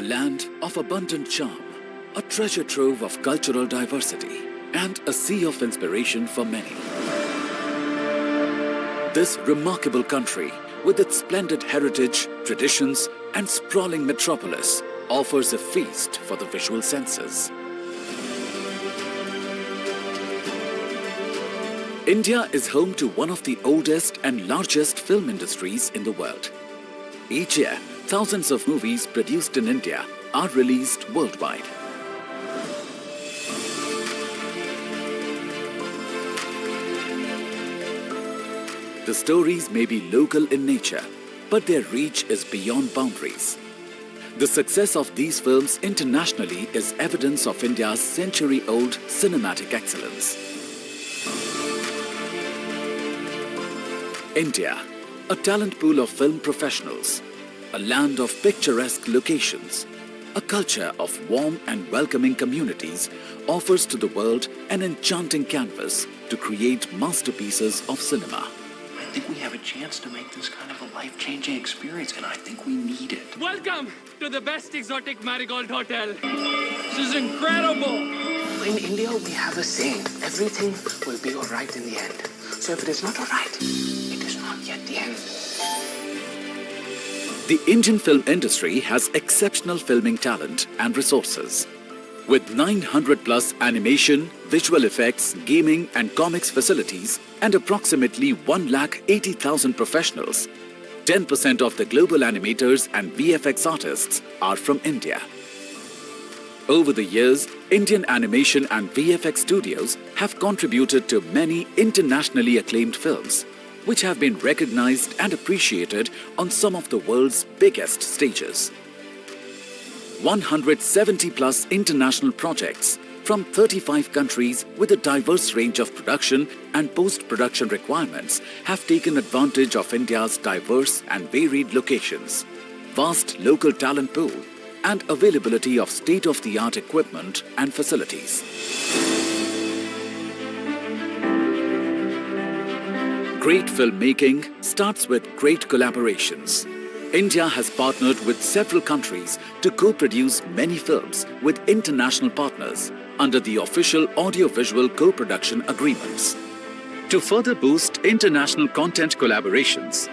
Speaker 4: a land of abundant charm, a treasure trove of cultural diversity, and a sea of inspiration for many. This remarkable country, with its splendid heritage, traditions, and sprawling metropolis, offers a feast for the visual senses. India is home to one of the oldest and largest film industries in the world. Each year, thousands of movies produced in India are released worldwide. The stories may be local in nature, but their reach is beyond boundaries. The success of these films internationally is evidence of India's century-old cinematic excellence. India, a talent pool of film professionals, a land of picturesque locations, a culture of warm and welcoming communities, offers to the world an enchanting canvas to create masterpieces of cinema.
Speaker 22: I think we have a chance to make this kind of a life-changing experience, and I think we need it.
Speaker 23: Welcome to the best exotic marigold hotel. This is incredible.
Speaker 22: In India, we have a saying, everything will be all right in the end. So if it is not all right, it is not yet the end.
Speaker 4: The Indian film industry has exceptional filming talent and resources. With 900 plus animation, visual effects, gaming and comics facilities and approximately 1,80,000 professionals, 10% of the global animators and VFX artists are from India. Over the years, Indian animation and VFX studios have contributed to many internationally acclaimed films, which have been recognized and appreciated on some of the world's biggest stages. 170 plus international projects from 35 countries with a diverse range of production and post-production requirements have taken advantage of India's diverse and varied locations, vast local talent pool, and availability of state-of-the-art equipment and facilities. Great filmmaking starts with great collaborations. India has partnered with several countries to co-produce many films with international partners under the official audio-visual co-production agreements. To further boost international content collaborations,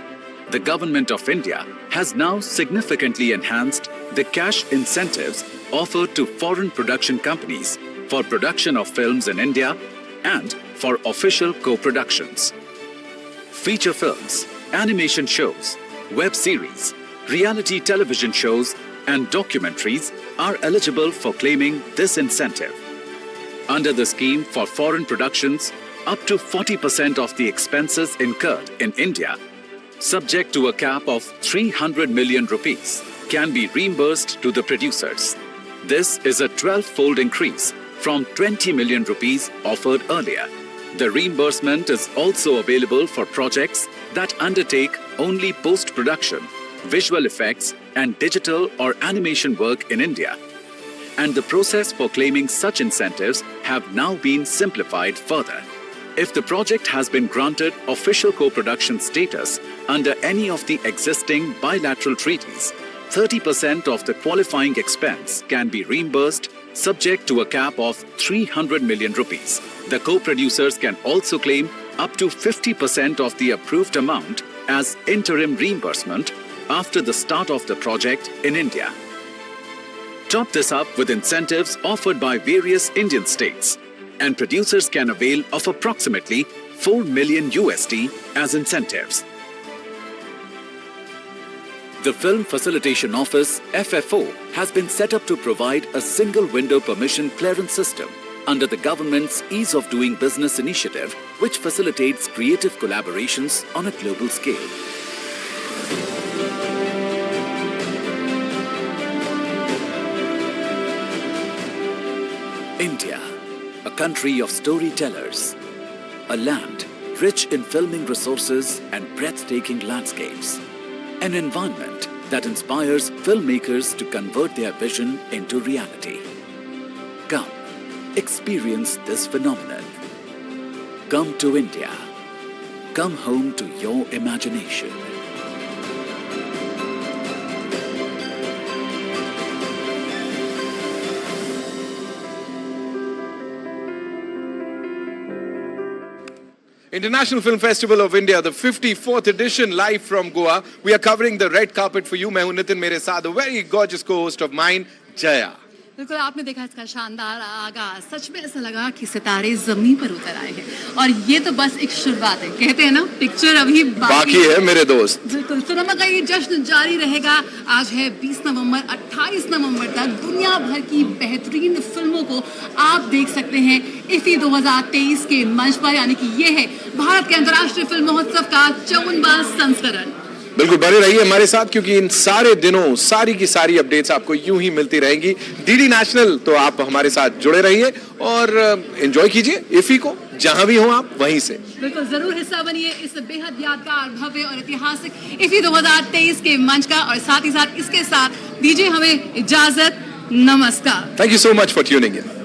Speaker 4: the Government of India has now significantly enhanced the cash incentives offered to foreign production companies for production of films in India and for official co-productions. Feature films, animation shows, web series, reality television shows and documentaries are eligible for claiming this incentive. Under the scheme for foreign productions, up to 40% of the expenses incurred in India, subject to a cap of 300 million rupees, can be reimbursed to the producers. This is a 12-fold increase from 20 million rupees offered earlier. The reimbursement is also available for projects that undertake only post-production, visual effects and digital or animation work in India. And the process for claiming such incentives have now been simplified further. If the project has been granted official co-production status under any of the existing bilateral treaties, 30% of the qualifying expense can be reimbursed subject to a cap of 300 million rupees. The co-producers can also claim up to 50% of the approved amount as interim reimbursement after the start of the project in India. Top this up with incentives offered by various Indian states, and producers can avail of approximately 4 million USD as incentives. The Film Facilitation Office, FFO, has been set up to provide a single window permission clearance system under the government's Ease of Doing Business initiative, which facilitates creative collaborations on a global scale. India, a country of storytellers, a land rich in filming resources and breathtaking landscapes, an environment that inspires filmmakers to convert their vision into reality. Come, experience this phenomenon. Come to India. Come home to your imagination.
Speaker 6: International Film Festival of India, the 54th edition, live from Goa. We are covering the red carpet for you. मैं हूं नितिन, मेरे साथ a very gorgeous co-host of mine, Jaya.
Speaker 1: बिल्कुल आपने देखा इसका शानदार आगाज, सच में ऐसा लगा कि सितारे जमीन पर उतर आए हैं और ये तो बस एक शुरुआत है। कहते हैं ना, पिक्चर अभी बाकी
Speaker 6: है मेरे दोस्त।
Speaker 1: बिल्कुल, सिनेमा का ये जश्न जारी रहेगा। आज है 20 नवंबर, 28 नवंबर तक दुनिया भर की बेहतरीन फिल्मों को आप देख सकते हैं इफी 2023 के मंच पर, यानी कि ये है भारत के अंतर्राष्ट्रीय फिल्म महोत्सव का 54वां संस्करण।
Speaker 6: बिल्कुल बने रहिए हमारे साथ, क्योंकि इन सारे दिनों सारी की सारी अपडेट्स आपको यूं ही मिलती रहेंगी। डीडी नेशनल, तो आप हमारे साथ जुड़े रहिए और एंजॉय कीजिए इफी को, जहां भी हो आप वहीं से।
Speaker 1: बिल्कुल जरूर हिस्सा बनिए इस बेहद यादगार, भव्य और ऐतिहासिक इफी 2023 के मंच का, और साथ ही साथ इसके साथ दीजिए हमें इजाजत। नमस्कार।
Speaker 6: Thank you so much for tuning in.